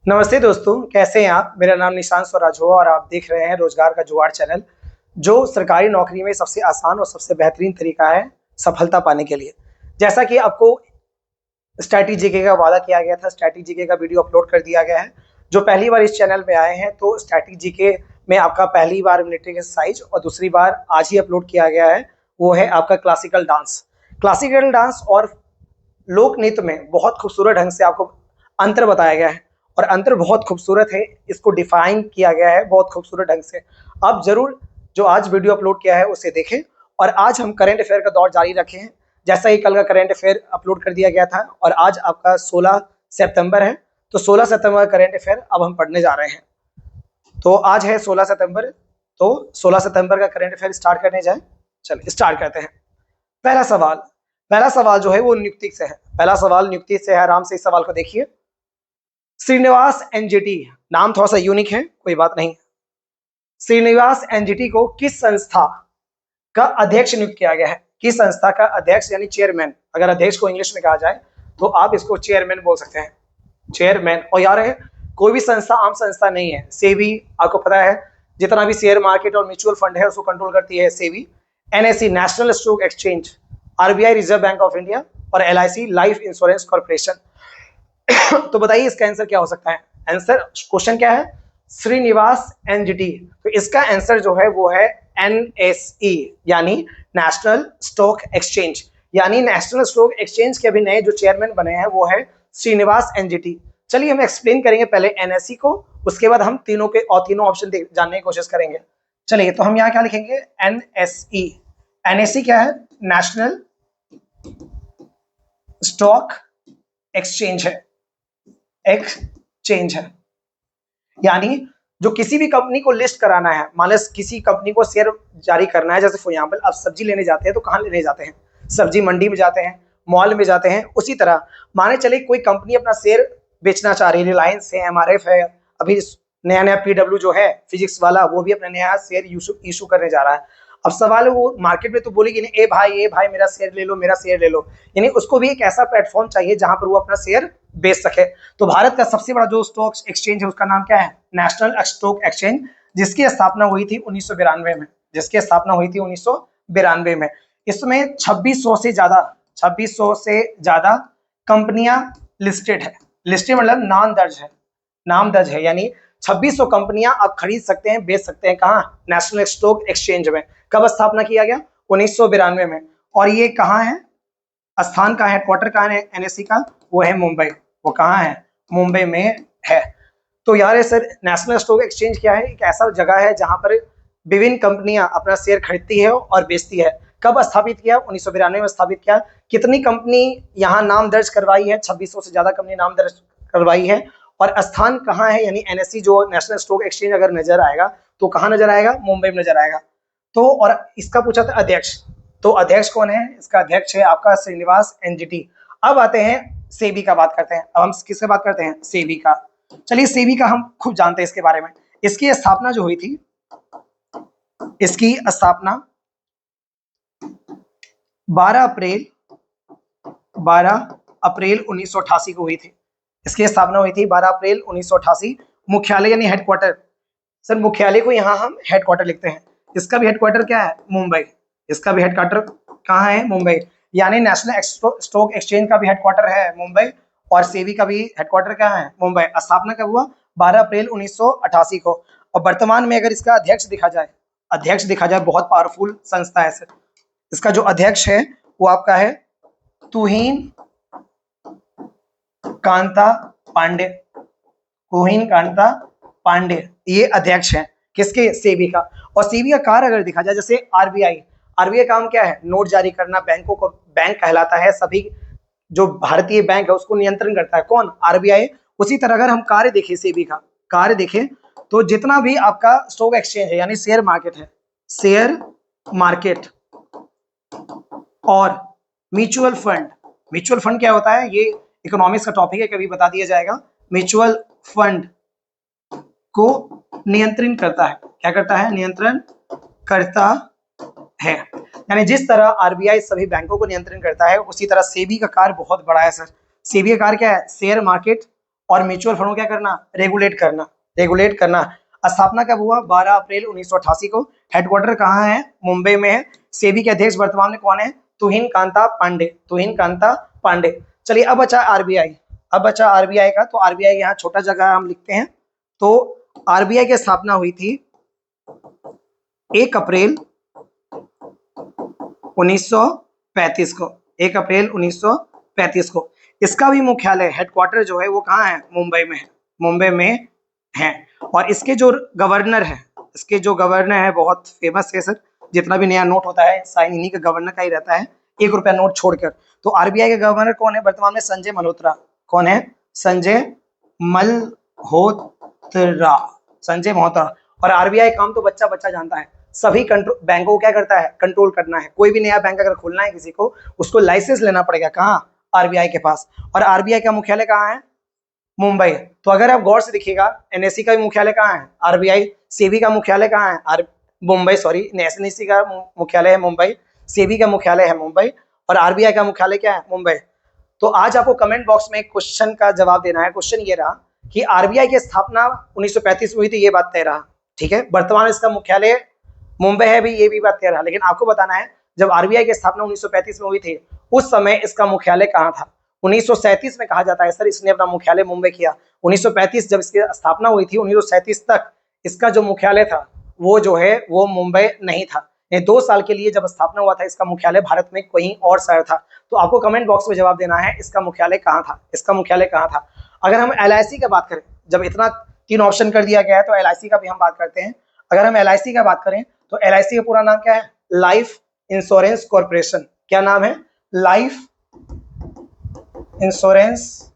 नमस्ते दोस्तों, कैसे हैं आप? मेरा नाम निशांत स्वराज हुआ और आप देख रहे हैं रोजगार का जुगाड़ चैनल, जो सरकारी नौकरी में सबसे आसान और सबसे बेहतरीन तरीका है सफलता पाने के लिए। जैसा कि आपको स्टैटिक जीके का वादा किया गया था, स्टैटिक जीके का वीडियो अपलोड कर दिया गया है। जो पहली बार इस चैनल पे आए हैं, तो स्टैटिक जीके में आपका पहली बार मिलिट्री एक्सरसाइज और दूसरी बार आज ही अपलोड किया गया है, वो है आपका क्लासिकल डांस। क्लासिकल डांस और लोक नृत्य में बहुत खूबसूरत ढंग से आपको अंतर बताया गया है और अंतर बहुत खूबसूरत है, इसको डिफाइन किया गया है बहुत खूबसूरत ढंग से। आप जरूर जो आज वीडियो अपलोड किया है उसे देखें। और आज हम करंट अफेयर का दौर जारी रखे हैं, जैसा ही कल का करंट अफेयर अपलोड कर दिया गया था और आज आपका 16 सितंबर है, तो 16 सितंबर का करंट अफेयर अब हम पढ़ने जा रहे हैं। तो आज है 16 सितंबर, तो 16 सितंबर का करंट अफेयर स्टार्ट करने जाए। चलिए स्टार्ट करते हैं। पहला सवाल पहला सवाल जो है वो नियुक्ति से है। पहला सवाल नियुक्ति से है, आराम से इस सवाल को देखिए। श्रीनिवास एनजीटी, नाम थोड़ा सा यूनिक है, कोई बात नहीं। श्रीनिवास एनजीटी को किस संस्था का अध्यक्ष नियुक्त किया गया है? किस संस्था का अध्यक्ष यानी चेयरमैन, अगर अध्यक्ष को इंग्लिश में कहा जाए तो आप इसको चेयरमैन बोल सकते हैं, चेयरमैन। और यार कोई भी संस्था आम संस्था नहीं है। सेबी आपको पता है, जितना भी शेयर मार्केट और म्यूचुअल फंड है उसको कंट्रोल करती है SEBI. NSE national stock exchange, RBI reserve bank of India और एलआईसी लाइफ इंश्योरेंस कॉर्पोरेशन। तो बताइए इसका आंसर क्या हो सकता है? आंसर, क्वेश्चन क्या है? श्रीनिवास एनजीटी। तो इसका आंसर जो है वो है एनएसई यानी नेशनल स्टॉक एक्सचेंज। यानी नेशनल स्टॉक एक्सचेंज के अभी नए जो चेयरमैन बने हैं वो है श्रीनिवास एनजीटी। चलिए हम एक्सप्लेन करेंगे पहले एनएसई को, उसके बाद हम तीनों के और तीनों ऑप्शन जानने की कोशिश करेंगे। चलिए तो हम यहाँ क्या लिखेंगे? एनएसई। एनएसई क्या है? नेशनल स्टॉक एक्सचेंज है, एक्सचेंज है। यानी जो किसी भी कंपनी को लिस्ट कराना है, मान लो किसी कंपनी को शेयर जारी करना है, जैसे फॉर एग्जाम्पल आप सब्जी लेने जाते हैं तो कहाँ लेने जाते हैं? सब्जी मंडी में जाते हैं, मॉल में जाते हैं। उसी तरह माने चले कोई कंपनी अपना शेयर बेचना चाह रही है, रिलायंस है, एमआरएफ है, अभी नया नया पीडब्ल्यू जो है फिजिक्स वाला, वो भी अपना नया शेयर इशू करने जा रहा है। अब सवाल है, वो मार्केट में तो बोलेगी नहीं, ए भाई मेरा शेयर ले लो, मेरा शेयर ले लो। यानी उसको भी एक ऐसा प्लेटफॉर्म चाहिए जहां पर वो अपना शेयर बेच सके। तो भारत का सबसे बड़ा जो स्टॉक एक्सचेंज है उसका नाम क्या है? नेशनल स्टॉक एक्सचेंज, जिसकी स्थापना हुई थी 1992 में। जिसकी स्थापना हुई थी 1992 में। इसमें 2600 से ज्यादा कंपनियां लिस्टेड है। लिस्टेड मतलब नाम दर्ज है, नाम दर्ज है। यानी 2600 कंपनियां आप खरीद सकते हैं, बेच सकते हैं। कहाँ? नेशनल स्टॉक एक्सचेंज में। कब स्थापना किया गया? 1992 में। और ये कहाँ है? स्थान कहाँ है? हेडक्वार्टर कहाँ है एनएससी का? वो है मुंबई। वो कहाँ है? मुंबई में है। तो यार सर, नेशनल स्टॉक एक्सचेंज क्या है? एक ऐसा जगह है जहां पर विभिन्न कंपनियां अपना शेयर खरीदती है और बेचती है। कब स्थापित किया? 1992 में स्थापित किया। कितनी कंपनी यहाँ नाम दर्ज करवाई है? 2600 से ज्यादा कंपनी नाम दर्ज करवाई है। और स्थान कहाँ है? यानी एनएससी जो नेशनल स्टॉक एक्सचेंज अगर नजर आएगा तो कहाँ नजर आएगा? मुंबई में नजर आएगा। तो और इसका पूछा था अध्यक्ष, तो अध्यक्ष कौन है? इसका अध्यक्ष है आपका श्रीनिवास एनजीटी। अब आते हैं सेबी का, बात करते हैं। अब हम किससे बात करते हैं? सेबी का। चलिए सेबी का हम खूब जानते हैं इसके बारे में। इसकी स्थापना जो हुई थी, इसकी स्थापना 12 अप्रैल 1988 को हुई थी। इसकी स्थापना हुई थी 12 अप्रैल 1988। मुख्यालय यानी हेडक्वार्टर, सर मुख्यालय को यहाँ हम हेडक्वार्टर लिखते हैं। इसका भी हेडक्वार्टर क्या है? मुंबई। इसका भी हेडक्वार्टर कहाँ है? मुंबई। यानी नेशनल स्टॉक एक्सचेंज का भी हेडक्वार्टर है मुंबई और सेबी का भी हेडक्वार्टर क्या है? मुंबई। स्थापना कब हुआ? 12 अप्रैल 1988 को। और वर्तमान में अगर इसका अध्यक्ष देखा जाए, बहुत पावरफुल संस्था है सर। इसका जो अध्यक्ष है वो आपका है तुहिन कांता पांडे। तुहिन कांता पांडे ये अध्यक्ष है किसके? सेबी का। और सेबी का कार्य अगर देखा जाए, जैसे आरबीआई काम क्या है? नोट जारी करना। बैंकों को बैंक कहलाता है, सभी जो भारतीय बैंक है उसको नियंत्रण करता है कौन? आरबीआई। उसी तरह अगर हम कार्य देखें, सेबी का कार्य देखें, तो जितना भी आपका स्टॉक एक्सचेंज है यानी शेयर मार्केट है, शेयर मार्केट और म्यूचुअल फंड क्या होता है? ये इकोनॉमिक्स का टॉपिक है, कभी बता दिया जाएगा। म्यूचुअल फंड को नियंत्रण करता है। क्या करता है? नियंत्रण करता है। यानी जिस तरह आरबीआई सभी बैंकों को नियंत्रण करता है, उसी तरह सेबी का कार्य बहुत बड़ा है सर। सेबी का कार्य क्या है? शेयर मार्केट और म्यूचुअल फंड को क्या करना, रेगुलेट करना, रेगुलेट करना। स्थापना कब हुआ, 12 अप्रैल 1988 को। हेडक्वार्टर कहाँ है, मुंबई में है। सेबी के अध्यक्ष वर्तमान में कौन है, तुहिन कांता पांडे, तुहिन कांता पांडे। चलिए अब बचा आरबीआई, अब बचा आरबीआई का। तो आरबीआई यहाँ छोटा जगह हम लिखते हैं। तो आरबीआई की स्थापना हुई थी 1 अप्रैल 1935 को, 1 अप्रैल 1935 को। इसका भी मुख्यालय, हेडक्वार्टर जो है वो कहाँ है, मुंबई में है, मुंबई में है। और इसके जो गवर्नर है, इसके जो गवर्नर है बहुत फेमस है सर, जितना भी नया नोट होता है साइन इन्हीं का गवर्नर का ही रहता है, 1 रुपया नोट छोड़कर। तो आरबीआई के गवर्नर कौन है वर्तमान में, संजय मल्होत्रा। कौन है, संजय मल्होत्रा, संजय मल्होत्रा। और आरबीआई काम तो बच्चा बच्चा जानता है, सभी कंट्रोल बैंकों को क्या करता है, कंट्रोल करना है। कोई भी नया बैंक अगर खोलना है किसी को, उसको लाइसेंस लेना पड़ेगा, कहाँ, आरबीआई के पास। और आरबीआई का मुख्यालय कहाँ है, मुंबई। तो अगर आप गौर से देखिएगा, एनएससी का मुख्यालय कहाँ है, आरबीआई। सेबी का मुख्यालय कहाँ है, मुंबई, सॉरी, एनएससी का मुख्यालय है मुंबई, सेबी का मुख्यालय है मुंबई, और आरबीआई का मुख्यालय क्या है, मुंबई। तो आज आपको कमेंट बॉक्स में एक क्वेश्चन का जवाब देना है। क्वेश्चन ये रहा कि आरबीआई की स्थापना 1935 में हुई थी, ये बात तय रहा, ठीक है। वर्तमान इसका मुख्यालय मुंबई है भी, ये भी बात तय रहा। लेकिन आपको बताना है जब आरबीआई की स्थापना 1935 में हुई थी, उस समय इसका मुख्यालय कहाँ था। 1937 में कहा जाता है सर इसने अपना मुख्यालय मुंबई किया। 1935 जब इसकी स्थापना हुई थी, 1937 तक इसका जो मुख्यालय था वो जो है वो मुंबई नहीं था। 2 साल के लिए जब स्थापना हुआ था इसका मुख्यालय भारत में कहीं और शहर था। तो आपको कमेंट बॉक्स में जवाब देना है इसका मुख्यालय कहाँ था, इसका मुख्यालय कहाँ था। अगर हम एलआईसी का बात करें, जब इतना 3 ऑप्शन कर दिया गया है तो एलआईसी का भी हम बात करते हैं। अगर हम एलआईसी का बात करें तो एलआईसी का पूरा नाम क्या है, लाइफ इंश्योरेंस कॉर्पोरेशन। क्या नाम है, लाइफ इंश्योरेंस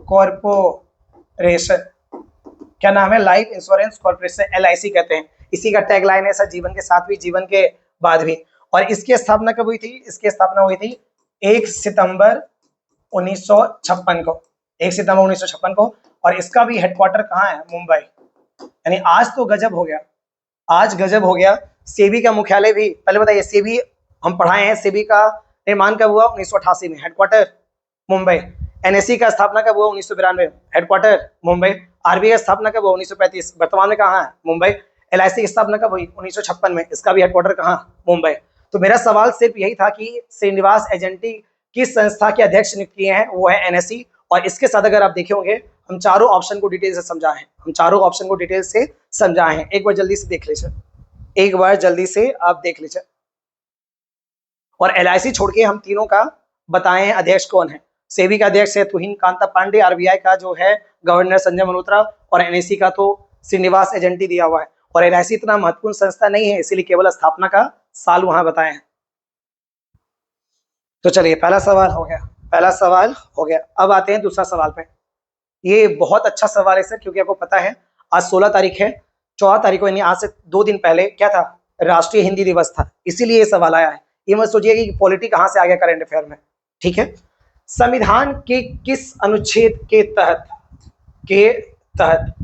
कॉर्पोरेशन। क्या नाम है, लाइफ इंश्योरेंस कॉर्पोरेशन, एलआईसी कहते हैं। इसी का टैगलाइन है सर, जीवन के साथ भी, जीवन के बाद भी। और इसकी स्थापना कब हुई थी, इसकी स्थापना हुई थी 1 सितंबर 1956 को, 1 सितंबर 1956 को। और इसका भी हेडक्वार्टर कहाँ है, मुंबई। यानी आज तो गजब हो गया, आज गजब हो गया। सेबी का मुख्यालय भी, पहले बताइए, सेबी हम पढ़ाए हैं, सेबी का निर्माण कब हुआ, 1988 में, हेडक्वार्टर मुंबई। एनएससी का स्थापना कब हुआ, 1992, हेडक्वार्टर मुंबई। आरबीआई का स्थापना कब हुआ, 1935, वर्तमान में कहाँ है, मुंबई। एलआईसी की स्थापना कब हुई, 1956 में, इसका भी हेडक्वार्टर कहाँ, मुंबई। तो मेरा सवाल सिर्फ यही था कि श्रीनिवास एजेंटी किस संस्था के अध्यक्ष नियुक्त किए हैं, वो है एनएससी। और इसके साथ अगर आप देखे होंगे, हम चारों ऑप्शन को डिटेल से समझाए हैं, हम चारों ऑप्शन को डिटेल से समझाए हैं। एक बार जल्दी से देख लीजिए, एक बार जल्दी से आप देख लीजिए। और एलआईसी छोड़ के हम तीनों का बताएं अध्यक्ष कौन है। सेबी का अध्यक्ष है तुहिन कांता पांडे, आरबीआई का जो है गवर्नर संजय मल्होत्रा, और एनएससी का तो श्रीनिवास एजेंटी दिया हुआ है। और एलआईसी इतना महत्वपूर्ण संस्था नहीं है, इसीलिए केवल स्थापना का साल वहां बताए हैं। तो चलिए पहला सवाल हो गया, पहला सवाल हो गया। अब आते हैं दूसरा सवाल पे। ये बहुत अच्छा सवाल है सर, क्योंकि आपको पता है आज 16 तारीख है, 14 तारीख को यानी आज से 2 दिन पहले क्या था, राष्ट्रीय हिंदी दिवस था, इसीलिए ये सवाल आया है। ये मत सोचिए कि पॉलिटी कहाँ से आ गया करंट अफेयर में, ठीक है। संविधान के किस अनुच्छेद के तहत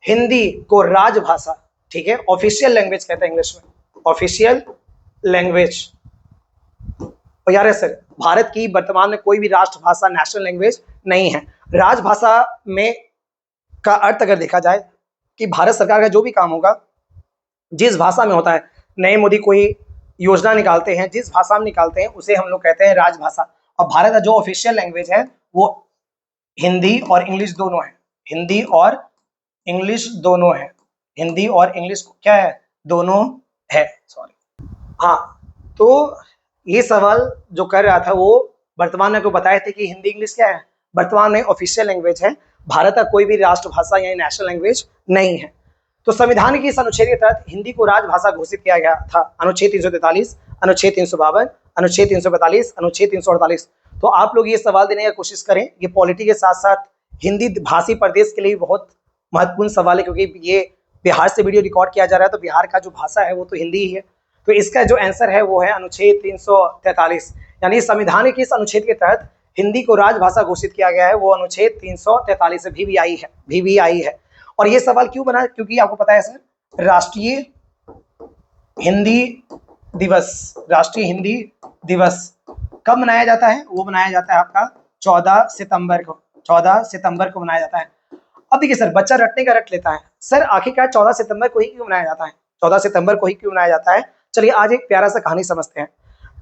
हिंदी को राजभाषा, ठीक है, ऑफिशियल लैंग्वेज कहते हैं इंग्लिश में, ऑफिशियल लैंग्वेज। और यार सर, भारत की वर्तमान में कोई भी राष्ट्रभाषा, नेशनल लैंग्वेज नहीं है। राजभाषा में का अर्थ अगर देखा जाए कि भारत सरकार का जो भी काम होगा जिस भाषा में होता है, नए मोदी कोई योजना निकालते हैं जिस भाषा में निकालते हैं उसे हम लोग कहते हैं राजभाषा। और भारत का जो ऑफिशियल लैंग्वेज है वो हिंदी और इंग्लिश दोनों है, हिंदी और इंग्लिश दोनों है, हिंदी और इंग्लिश क्या है, दोनों है, सॉरी। हाँ, तो ये सवाल जो कर रहा था वो वर्तमान में को बताए थे कि हिंदी इंग्लिश क्या है, वर्तमान में ऑफिशियल लैंग्वेज है। भारत का कोई भी राष्ट्रभाषा या नेशनल लैंग्वेज नहीं है। तो संविधान के इस अनुच्छेद के तहत हिंदी को राजभाषा घोषित किया गया था, अनुच्छेद 343, अनुच्छेद 352, अनुच्छेद 342, अनुच्छेद 348। तो आप लोग ये सवाल देने की कोशिश करें, ये पॉलिटी के साथ साथ हिंदी भाषी प्रदेश के लिए बहुत महत्वपूर्ण सवाल है, क्योंकि ये बिहार से वीडियो रिकॉर्ड किया जा रहा है, तो बिहार का जो भाषा है वो तो हिंदी ही है। तो इसका जो आंसर है वो है अनुच्छेद 343, यानी संविधान के इस अनुच्छेद के तहत हिंदी को राजभाषा घोषित किया गया है, वो अनुच्छेद 343 से VVI है, VVI है। और ये सवाल क्यों बना, क्योंकि आपको पता है सर, राष्ट्रीय हिंदी दिवस, राष्ट्रीय हिंदी दिवस कब मनाया जाता है, वो मनाया जाता है आपका 14 सितंबर को, 14 सितंबर को मनाया जाता है। अब देखिए सर, बच्चा रटने का रट लेता है, सर आखिरकार 14 सितंबर को ही क्यों मनाया जाता है? 14 सितंबर को ही क्यों मनाया जाता है? चलिए आज एक प्यारा सा कहानी समझते हैं।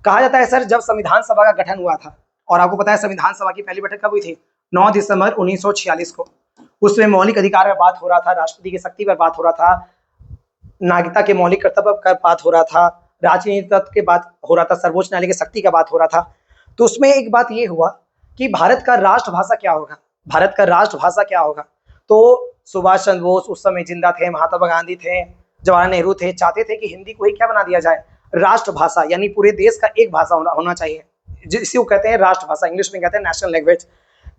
कहा जाता है सर, जब संविधान सभा का गठन हुआ था, और आपको पता है संविधान सभा की पहली बैठक कब हुई थी? 9 दिसंबर 1946 को। उसमें मौलिक अधिकार पर बात हो रहा था, राष्ट्रपति की शक्ति पर बात हो रहा था, नागरिकता के मौलिक कर्तव्य पर बात हो रहा था, राजनीति तत्व के बात हो रहा था, सर्वोच्च न्यायालय की शक्ति का बात हो रहा था। तो उसमें एक बात ये हुआ कि भारत का राष्ट्रभाषा क्या होगा, भारत का राष्ट्रभाषा क्या होगा। तो सुभाष चंद्र बोस उस समय जिंदा थे, महात्मा गांधी थे, जवाहरलाल नेहरू थे, चाहते थे कि हिंदी को ही क्या बना दिया जाए, राष्ट्रभाषा, यानी पूरे देश का एक भाषा होना चाहिए, जिसे वो कहते हैं राष्ट्रभाषा, इंग्लिश में कहते हैं नेशनल लैंग्वेज।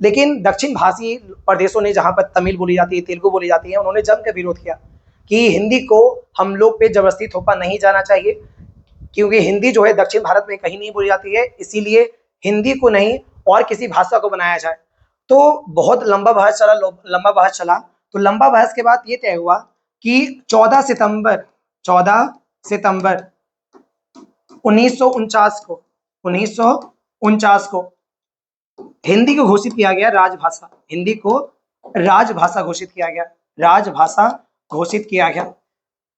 लेकिन दक्षिण भाषी प्रदेशों ने, जहां पर तमिल बोली जाती है, तेलुगु बोली जाती है, उन्होंने जम के विरोध किया कि हिंदी को हम लोग पे जबरदस्ती थोपा नहीं जाना चाहिए, क्योंकि हिंदी जो है दक्षिण भारत में कहीं नहीं बोली जाती है, इसीलिए हिंदी को नहीं और किसी भाषा को बनाया जाए। तो बहुत लंबा बहस चला। तो लंबा बहस के बाद ये तय हुआ कि 14 सितंबर 1949 को हिंदी को घोषित किया गया राजभाषा, हिंदी को राजभाषा घोषित किया गया, राजभाषा घोषित किया गया।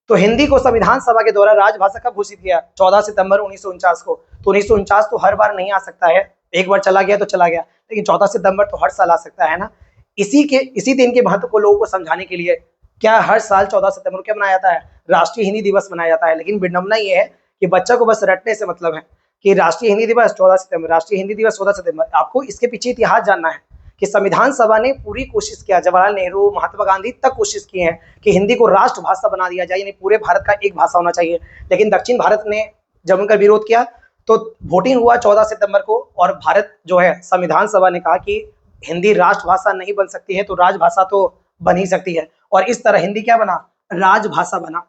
तो हिंदी को संविधान सभा के द्वारा राजभाषा कब घोषित किया? 14 सितंबर 1949 को। तो 1949 तो हर बार नहीं आ सकता है, एक बार चला गया तो चला गया, लेकिन 14 सितंबर तो हर साल आ सकता है ना। इसी दिन के महत्व को लोगों को समझाने के लिए क्या हर साल 14 सितंबर को क्या मनाया जाता है? राष्ट्रीय हिंदी दिवस मनाया जाता है। लेकिन विडंबना ये है कि बच्चा को बस रटने से मतलब है कि राष्ट्रीय हिंदी दिवस 14 सितंबर, राष्ट्रीय हिंदी दिवस 14 सितंबर। आपको इसके पीछे इतिहास जानना है कि संविधान सभा ने पूरी कोशिश किया, जवाहरलाल नेहरू, महात्मा गांधी तक कोशिश की है कि हिंदी को राष्ट्रभाषा बना दिया जाए, यानी पूरे भारत का एक भाषा होना चाहिए। लेकिन दक्षिण भारत ने जब उनका विरोध किया तो वोटिंग हुआ 14 सितंबर को, और भारत जो है संविधान सभा ने कहा कि हिंदी राष्ट्रभाषा नहीं बन सकती है तो राजभाषा तो बन ही सकती है, और इस तरह हिंदी क्या बना? राजभाषा बना।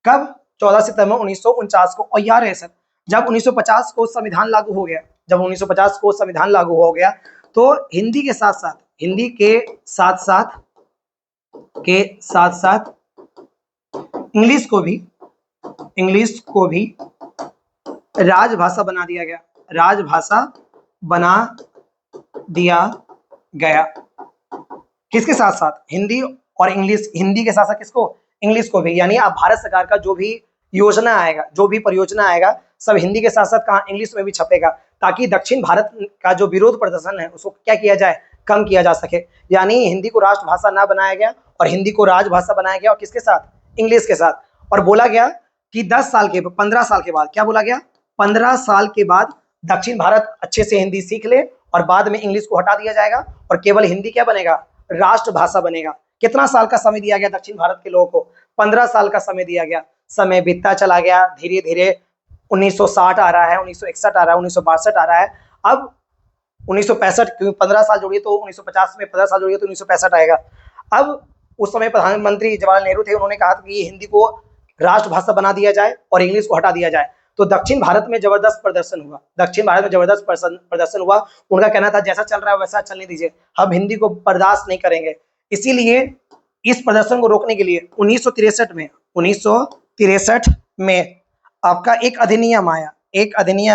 कब? 14 सितंबर 1949 को। और यार है सर, जब 1950 को संविधान लागू हो गया, जब 1950 को संविधान लागू हो गया तो हिंदी के साथ साथ इंग्लिश को भी राजभाषा बना दिया गया, राजभाषा बना दिया गया। किसके साथ साथ? हिंदी और इंग्लिश, हिंदी के साथ साथ किसको? इंग्लिश को भी। यानी अब भारत सरकार का जो भी योजना आएगा, जो भी परियोजना आएगा, सब हिंदी के साथ साथ कहाँ? इंग्लिश में भी छपेगा, ताकि दक्षिण भारत का जो विरोध प्रदर्शन है उसको क्या किया जाए? कम किया जा सके। यानी हिंदी को राष्ट्रभाषा ना बनाया गया और हिंदी को राजभाषा बनाया गया, और किसके साथ? इंग्लिश के साथ। और बोला गया कि 15 साल के बाद, क्या बोला गया? 15 साल के बाद दक्षिण भारत अच्छे से हिंदी सीख ले और बाद में इंग्लिश को हटा दिया जाएगा और केवल हिंदी क्या बनेगा? राष्ट्रभाषा बनेगा। कितना साल का समय दिया गया दक्षिण भारत के लोगों को? 15 साल का समय दिया गया। समय बीतता चला गया, धीरे धीरे 1960 आ रहा है, 1961 आ रहा है, 1962 आ रहा है। अब 1965, क्योंकि 15 साल जोड़िए तो 1950 में 15 साल जोड़िए तो 1965 आएगा। अब उस समय प्रधानमंत्री जवाहरलाल नेहरू थे, उन्होंने कहा कि हिंदी को राष्ट्रभाषा बना दिया जाए और इंग्लिश को हटा दिया जाए। तो दक्षिण भारत में जबरदस्त प्रदर्शन हुआ, दक्षिण भारत में जबरदस्त प्रदर्शन हुआ। उनका कहना था जैसा चल रहा है वैसा चलने दीजिए, हम हिंदी को बर्दाश्त नहीं करेंगे। इसीलिए इस प्रदर्शन को रोकने के लिए 1963 में आपका एक अधिनियम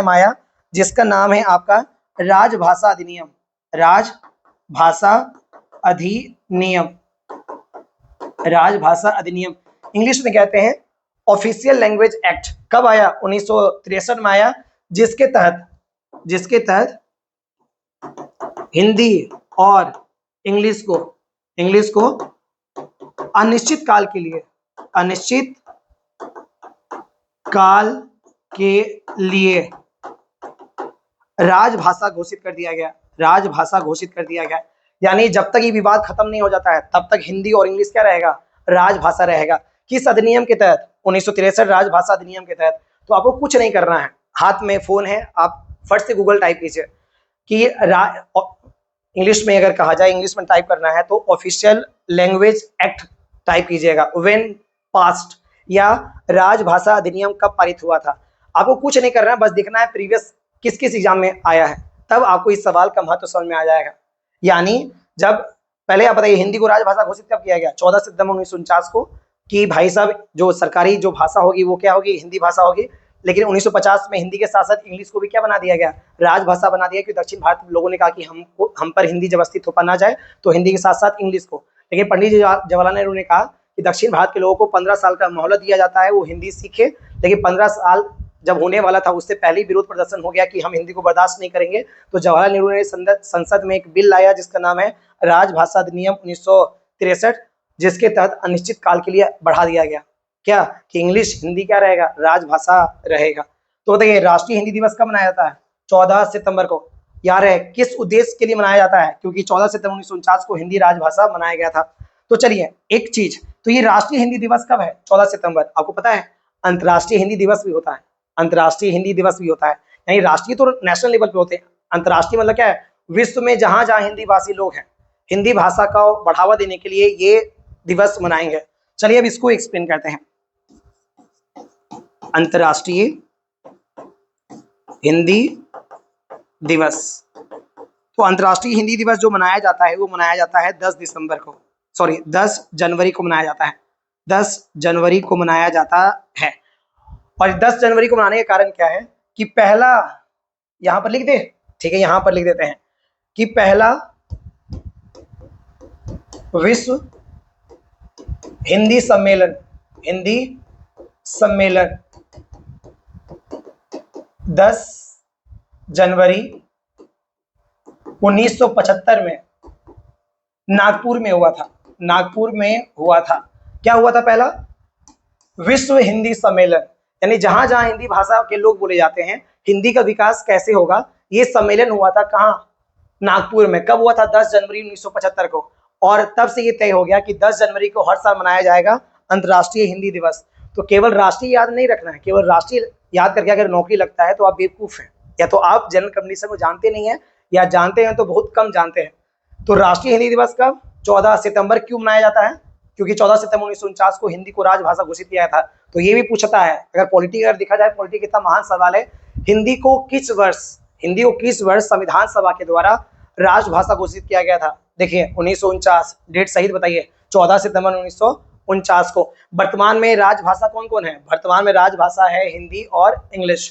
आया जिसका नाम है आपका राजभाषा अधिनियम, राजभाषा अधिनियम, राजभाषा अधिनियम। इंग्लिश में कहते हैं ऑफिशियल लैंग्वेज एक्ट। कब आया? 1963 में आया, जिसके तहत हिंदी और इंग्लिश को अनिश्चित काल के लिए राजभाषा घोषित कर दिया गया, राजभाषा घोषित कर दिया गया। यानी जब तक ये विवाद खत्म नहीं हो जाता है तब तक हिंदी और इंग्लिश क्या रहेगा? राजभाषा रहेगा। किस अधिनियम के तहत? 1963 राजभाषा अधिनियम के तहत। तो आपको कुछ नहीं करना है, हाथ में फोन है, आप फट से गूगल टाइप कीजिए कि इंग्लिश में अगर कहा जाए, इंग्लिश में टाइप करना है तो ऑफिशियल लैंग्वेज एक्ट टाइप कीजिएगा, व्हेन पास्ड, या राजभाषा अधिनियम कब पारित हुआ था। आपको कुछ नहीं करना है, बस देखना है प्रीवियस किस किस एग्जाम में आया है, तब आपको इस सवाल का महत्व समझ में आ जाएगा। यानी जब पहले आप बताइए हिंदी को राजभाषा घोषित कब किया गया? 14 सितंबर 1949 को, कि भाई साहब जो सरकारी जो भाषा होगी वो क्या होगी? हिंदी भाषा होगी। लेकिन 1950 में हिंदी के साथ साथ इंग्लिश को भी क्या बना दिया गया, राजभाषा बना दिया, क्योंकि दक्षिण भारत लोगों ने कहा कि हम पर हिंदी जबरदस्ती थोपा ना जाए, तो हिंदी के साथ साथ इंग्लिश को। लेकिन पंडित जवाहरलाल नेहरू ने कहा कि दक्षिण भारत के लोगों को 15 साल का मोहलत दिया जाता है, वो हिंदी सीखे। लेकिन 15 साल जब होने वाला था उससे पहले ही विरोध प्रदर्शन हो गया कि हम हिंदी को बर्दाश्त नहीं करेंगे। तो जवाहरलाल नेहरू ने संसद में एक बिल लाया जिसका नाम है राजभाषा अधिनियम 1963, जिसके तहत अनिश्चित काल के लिए बढ़ा दिया गया क्या, कि इंग्लिश हिंदी क्या रहेगा, राजभाषा रहेगा। तो देखिए राष्ट्रीय हिंदी दिवस कब मनाया जाता है, 14 सितंबर को। यार है किस उद्देश्य के लिए मनाया जाता है, क्योंकि 14 सितंबर 1949 को हिंदी राजभाषा बनाया गया था। तो चलिए एक चीज, तो ये राष्ट्रीय हिंदी दिवस कब है, 14 सितंबर। आपको पता है अंतर्राष्ट्रीय हिंदी दिवस भी होता है, अंतर्राष्ट्रीय हिंदी दिवस भी होता है। यानी राष्ट्रीय तो नेशनल लेवल पे होते हैं, अंतर्राष्ट्रीय मतलब क्या है, विश्व में जहां जहां हिंदी भाषी लोग हैं, हिंदी भाषा का बढ़ावा देने के लिए ये दिवस मनाएंगे। चलिए अब इसको एक्सप्लेन करते हैं। अंतर्राष्ट्रीय हिंदी दिवस, तो अंतर्राष्ट्रीय हिंदी दिवस जो मनाया जाता है वो मनाया जाता है 10 दिसंबर को, सॉरी 10 जनवरी को मनाया जाता है, 10 जनवरी को मनाया जाता है। और 10 जनवरी को मनाने का कारण क्या है कि पहला, यहां पर लिख दे, ठीक है यहां पर लिख देते हैं कि पहला विश्व हिंदी सम्मेलन, हिंदी सम्मेलन 10 जनवरी 1975 में नागपुर में हुआ था, नागपुर में हुआ था। क्या हुआ था पहला, विश्व हिंदी सम्मेलन, यानी जहां जहां हिंदी भाषा के लोग बोले जाते हैं, हिंदी का विकास कैसे होगा, ये सम्मेलन हुआ था कहां, नागपुर में। कब हुआ था, 10 जनवरी 1975 को। और तब से ये तय हो गया कि 10 जनवरी को हर साल मनाया जाएगा अंतर्राष्ट्रीय हिंदी दिवस। तो केवल राष्ट्रीय याद नहीं रखना है, केवल राष्ट्रीय याद करके अगर नौकरी लगता है तो आप बेवकूफ हैं, या तो आप जनरल कंडीशन को जानते नहीं है, या जानते हैं तो बहुत कम जानते हैं। तो राष्ट्रीय हिंदी दिवस कब, 14 सितंबर। क्यों मनाया जाता है, क्योंकि 14 सितंबर 1949 को हिंदी को राजभाषा घोषित किया था। तो ये भी पूछता है, अगर पॉलिटी अगर देखा जाए, पॉलिटी कितना महान सवाल है, हिंदी को किस वर्ष संविधान सभा के द्वारा राजभाषा घोषित किया गया था। देखिए 1949, डेट सही बताइए, 14 सितंबर 1949 को। वर्तमान में राजभाषा कौन कौन है, वर्तमान में राजभाषा है हिंदी और इंग्लिश।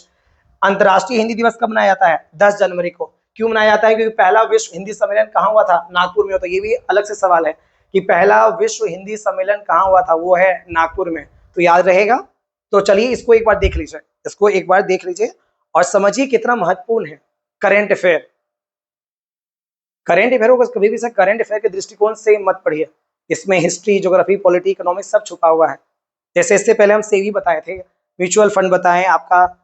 अंतर्राष्ट्रीय हिंदी दिवस कब मनाया जाता है, 10 जनवरी को। क्यों मनाया जाता है, क्योंकि पहला विश्व हिंदी सम्मेलन कहाँ हुआ था, नागपुर में हुआ था। ये भी अलग से सवाल है कि पहला विश्व हिंदी सम्मेलन कहाँ हुआ था, वो है नागपुर में, तो याद रहेगा। तो चलिए इसको एक बार देख लीजिए, इसको एक बार देख लीजिए और समझिए कितना महत्वपूर्ण है करेंट अफेयर। करेंट अफेयर को कभी भी करंट अफेयर के दृष्टिकोण से मत पढ़िए, इसमें हिस्ट्री, ज्योग्राफी, पॉलिटी, इकोनॉमिक्स सब छुपा हुआ है। जैसे इससे पहले हम सेवी बताए थे, म्यूचुअल फंड बताए, आपका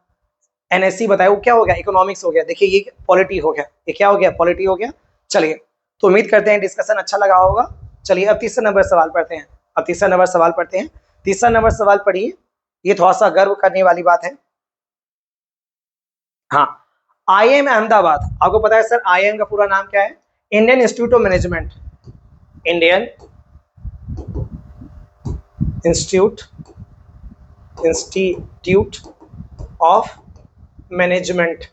एनएससी बताया, वो क्या हो गया, इकोनॉमिक्स हो गया। देखिए ये पॉलिटी हो गया, ये क्या हो गया, पॉलिटी हो गया। चलिए तो उम्मीद करते हैं डिस्कशन अच्छा लगा होगा। चलिए अब तीसरा नंबर सवाल पढ़ते हैं, अब तीसरा नंबर सवाल पढ़ते हैं। तीसरा नंबर सवाल पढ़िए, ये थोड़ा सा गर्व करने वाली बात है। हाँ, IIM अहमदाबाद, आपको पता है सर IIM का पूरा नाम क्या है, Indian institute of management, Indian institute of management,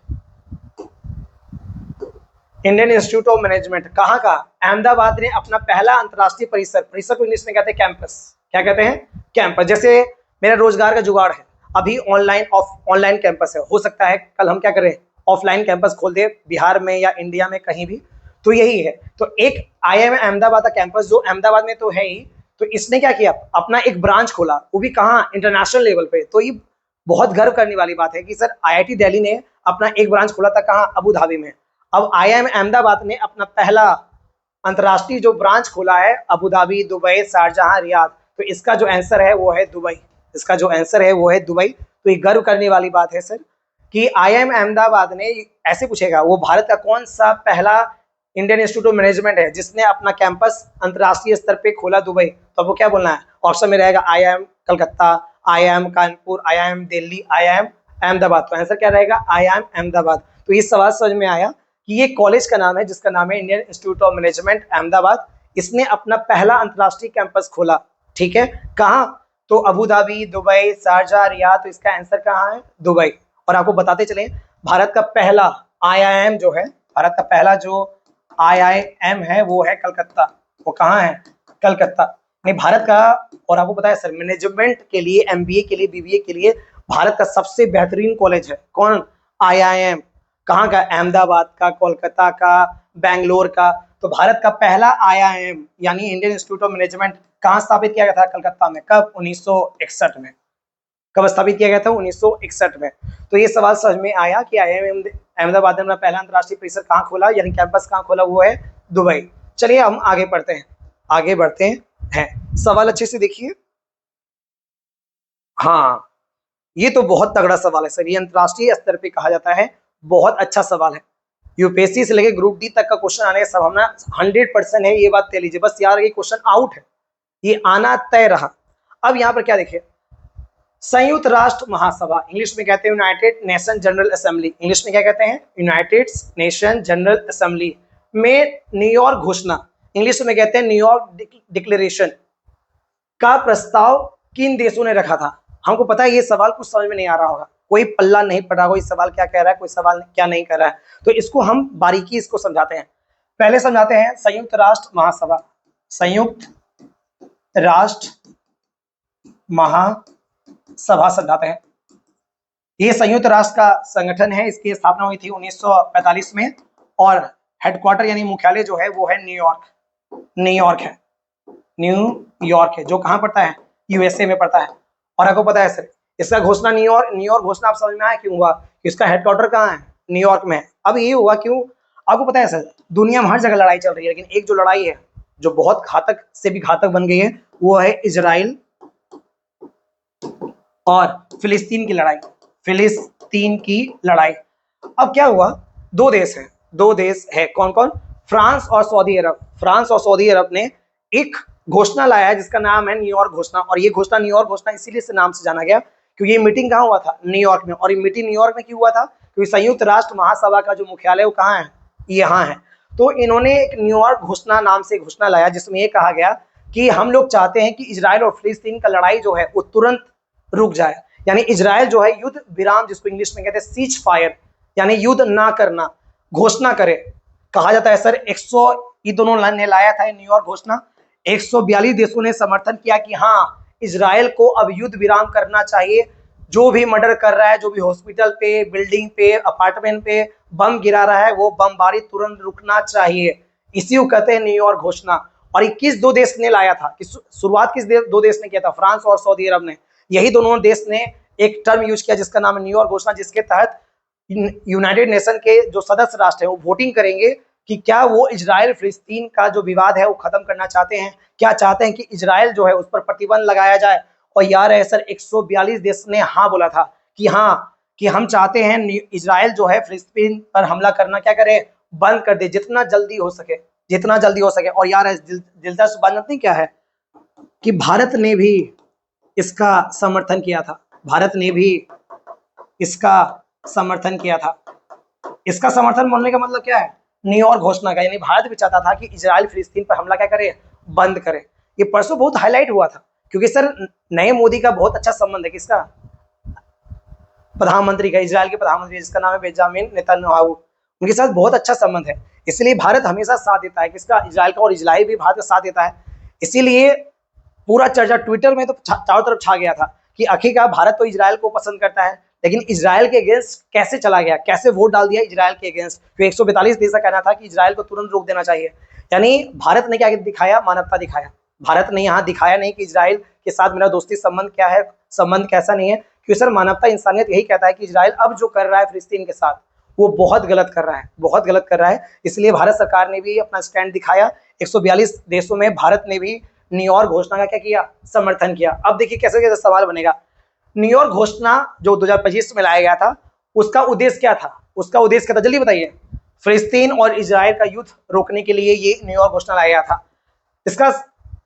Indian institute of management कहाँ का, अहमदाबाद ने अपना पहला अंतरराष्ट्रीय परिसर, परिसर को इंग्लिश में कहते हैं कैंपस, क्या कहते हैं, कैंपस। जैसे मेरा रोजगार का जुगाड़ है, अभी ऑनलाइन कैंपस है, हो सकता है कल हम क्या करें, ऑफलाइन कैंपस खोल दे, बिहार में या इंडिया में कहीं भी। तो यही है, तो एक IIM अहमदाबाद का कैंपस जो अहमदाबाद में तो है ही, तो इसने क्या किया, अपना एक ब्रांच खोला, वो भी कहाँ, इंटरनेशनल लेवल पे। तो ये बहुत गर्व करने वाली बात है कि सर IIT दिल्ली ने अपना एक ब्रांच खोला था कहाँ, अबू धाबी में। अब IIM अहमदाबाद ने अपना पहला अंतरराष्ट्रीय जो ब्रांच खोला है अबू धाबी, दुबई, शारजहां, रियाद। तो इसका जो आंसर है वो है दुबई, इसका जो आंसर है वो है दुबई। तो ये गर्व करने वाली बात है सर कि IIM अहमदाबाद ने, ऐसे पूछेगा वो भारत का कौन सा पहला इंडियन इंस्टीट्यूट ऑफ मैनेजमेंट है जिसने अपना कैंपस अंतरराष्ट्रीय स्तर पे खोला, दुबई। तो आपको क्या बोलना है, ऑप्शन में रहेगा IIM Calcutta, IIM Kanpur, IIM Delhi, IIM Ahmedabad. तो आंसर क्या रहेगा, IIM अहमदाबाद। तो ये सवाल समझ में आया कि ये कॉलेज का नाम है जिसका नाम है Indian institute of management Ahmedabad. इसने अपना पहला अंतरराष्ट्रीय कैंपस खोला, ठीक है, कहाँ, तो Abu Dhabi, Dubai, Sharjah, Riyadh. तो इसका आंसर कहाँ है, दुबई। और आपको बताते चले भारत का पहला IIM जो है, भारत का पहला जो IIM है वो है कलकत्ता। वो कहाँ है, कलकत्ता। नहीं भारत का। और आपको पता है सर मैनेजमेंट के लिए, MBA के लिए, BBA के लिए भारत का सबसे बेहतरीन कॉलेज है कौन? IIM। कहाँ का? अहमदाबाद का, कोलकाता का, बैंगलोर का। तो भारत का पहला IIM यानी इंडियन इंस्टीट्यूट ऑफ मैनेजमेंट कहाँ स्थापित किया गया था? कलकत्ता में। कब? 1961 में। कब स्थापित किया गया था? 1961 में। तो ये सवाल समझ में आया कि IIM अहमदाबाद में अपना पहला अंतर्राष्ट्रीय परिसर कहाँ खोला, यानी कैंपस कहाँ खोला? वो है दुबई। चलिए हम आगे बढ़ते हैं, आगे बढ़ते हैं। सवाल अच्छे से देखिए। हाँ, ये तो बहुत तगड़ा सवाल है सर, ये अंतर्राष्ट्रीय स्तर पे कहा जाता है, बहुत अच्छा सवाल है। यूपीएससी से लेके ग्रुप डी तक का क्वेश्चन आने की संभावना 100% है, ये बात तय लीजिए। बस यार ये क्वेश्चन आउट है, ये आना तय रहा। अब यहाँ पर क्या देखिए, संयुक्त राष्ट्र महासभा, इंग्लिश में कहते हैं United nation general assembly. English में क्या कहते हैं? यूनाइटेड नेशन जनरल असेंबली में न्यूयॉर्क घोषणा, इंग्लिश में कहते हैं न्यूयॉर्क डिक्लेरेशन का प्रस्ताव किन देशों ने रखा था? हमको पता है ये सवाल कुछ समझ में नहीं आ रहा होगा, कोई पल्ला नहीं पड़ा होगा, इस सवाल क्या कह रहा है, कोई सवाल क्या नहीं कर रहा है। तो इसको हम बारीकी इसको समझाते हैं। पहले समझाते हैं संयुक्त राष्ट्र महासभा। संयुक्त राष्ट्र महासभा समझाते हैं। ये संयुक्त राष्ट्र का संगठन है, इसकी स्थापना हुई थी 1945 में और हेडक्वार्टर यानी मुख्यालय जो है वो है न्यूयॉर्क है, न्यूयॉर्क है, जो कहाँ पड़ता है? यूएसए में पड़ता है। और आपको पता है सर इसका घोषणा न्यूयॉर्क घोषणा आप समझ में आया क्यों हुआ? इसका हेडक्वार्टर कहाँ है? न्यूयॉर्क में। अब ये हुआ क्यों? आपको पता है सर दुनिया में हर जगह लड़ाई चल रही है, लेकिन एक जो लड़ाई है जो बहुत घातक से भी घातक बन गई है वो है इजराइल और फिलिस्तीन की लड़ाई। फिलिस्तीन की लड़ाई। अब क्या हुआ, दो देश है कौन कौन? फ्रांस और सऊदी अरब। फ्रांस और सऊदी अरब ने एक घोषणा लाया है जिसका नाम है न्यूयॉर्क घोषणा। और ये घोषणा न्यूयॉर्क घोषणा इसीलिए से नाम से जाना गया क्योंकि ये मीटिंग कहाँ हुआ था? न्यूयॉर्क में। और ये मीटिंग न्यूयॉर्क में क्यों हुआ था? क्योंकि संयुक्त राष्ट्र महासभा का जो मुख्यालय वो कहाँ है? यहाँ है। तो इन्होंने एक न्यूयॉर्क घोषणा नाम से घोषणा लाया जिसमें ये कहा गया कि हम लोग चाहते हैं कि इजराइल और फिलिस्तीन का लड़ाई जो है वो तुरंत रुक जाए, यानी इजराइल जो है युद्ध विराम, जिसको इंग्लिश में कहते हैं सीज फायर, यानी युद्ध ना करना, घोषणा करे। कहा जाता है सर 100 ये दोनों ने लाया था न्यूयॉर्क घोषणा। 142 देशों ने समर्थन किया कि हाँ इजराइल को अब युद्ध विराम करना चाहिए, जो भी मर्डर कर रहा है, जो भी हॉस्पिटल पे, बिल्डिंग पे, अपार्टमेंट पे बम गिरा रहा है, वो बमबारी तुरंत रुकना चाहिए। इसी को कहते हैं न्यूयॉर्क घोषणा। और ये किस दो देश ने लाया था? शुरुआत किस दो देश ने किया था? फ्रांस और सऊदी अरब ने। यही दोनों देश ने एक टर्म यूज किया जिसका नाम है न्यूयॉर्क घोषणा, जिसके तहत यूनाइटेड नेशन के जो सदस्य राष्ट्र हैं वो वोटिंग करेंगे कि क्या वो इजराइल फिलिस्तीन का जो विवाद है वो खत्म करना चाहते हैं, क्या चाहते हैं कि इजराइल जो है उस पर प्रतिबंध लगाया जाए। और यार है सर 142 देश ने हाँ बोला था कि हाँ कि हम चाहते हैं इजराइल जो है फिलिस्तीन पर हमला करना क्या करे? बंद कर दे, जितना जल्दी हो सके, जितना जल्दी हो सके। और यार दिलचस्प बात नहीं क्या है कि भारत ने भी इसका समर्थन किया था। भारत ने भी इसका समर्थन किया था। इसका समर्थन बोलने का मतलब क्या है? न्यूयॉर्क घोषणा का, यानी भारत भी चाहता था कि इजराइल फिलिस्तीन पर हमला क्या करे? बंद करे। ये परसों बहुत हाईलाइट हुआ था क्योंकि सर नए मोदी का बहुत अच्छा संबंध है। किसका? प्रधानमंत्री का, इजराइल के प्रधानमंत्री जिसका नाम है बेंजामिन नेतन्याहू, उनके साथ बहुत अच्छा संबंध है। इसलिए भारत हमेशा साथ देता है किसका? इजराइल का। और इजराइल भी भारत का साथ देता है। इसीलिए पूरा चर्चा ट्विटर में तो चारों तरफ छा गया था कि आखिरकार भारत तो इजराइल को पसंद करता है, लेकिन इजराइल के अगेंस्ट कैसे चला गया, कैसे वोट डाल दिया इजराइल के अगेंस्ट। तो 142 देश का कहना था कि इजराइल को तुरंत रोक देना चाहिए। यानी भारत ने क्या दिखाया? मानवता दिखाया। भारत ने यहाँ दिखाया नहीं कि इजराइल के साथ मेरा दोस्ती संबंध क्या है, संबंध कैसा नहीं है, क्योंकि सर मानवता इंसानियत यही कहता है कि इजराइल अब जो कर रहा है फिलिस्तीन के साथ वो बहुत गलत कर रहा है, बहुत गलत कर रहा है। इसलिए भारत सरकार ने भी अपना स्टैंड दिखाया। 142 देशों में भारत ने भी न्यूयॉर्क घोषणा का क्या किया? समर्थन किया। अब देखिए कैसे कैसे सवाल बनेगा। न्यूयॉर्क घोषणा जो 2025 में लाया गया था उसका उद्देश्य क्या था? उसका उद्देश्य क्या था जल्दी बताइए। फिलिस्तीन और इजराइल का युद्ध रोकने के लिए ये न्यूयॉर्क घोषणा लाया गया था। इसका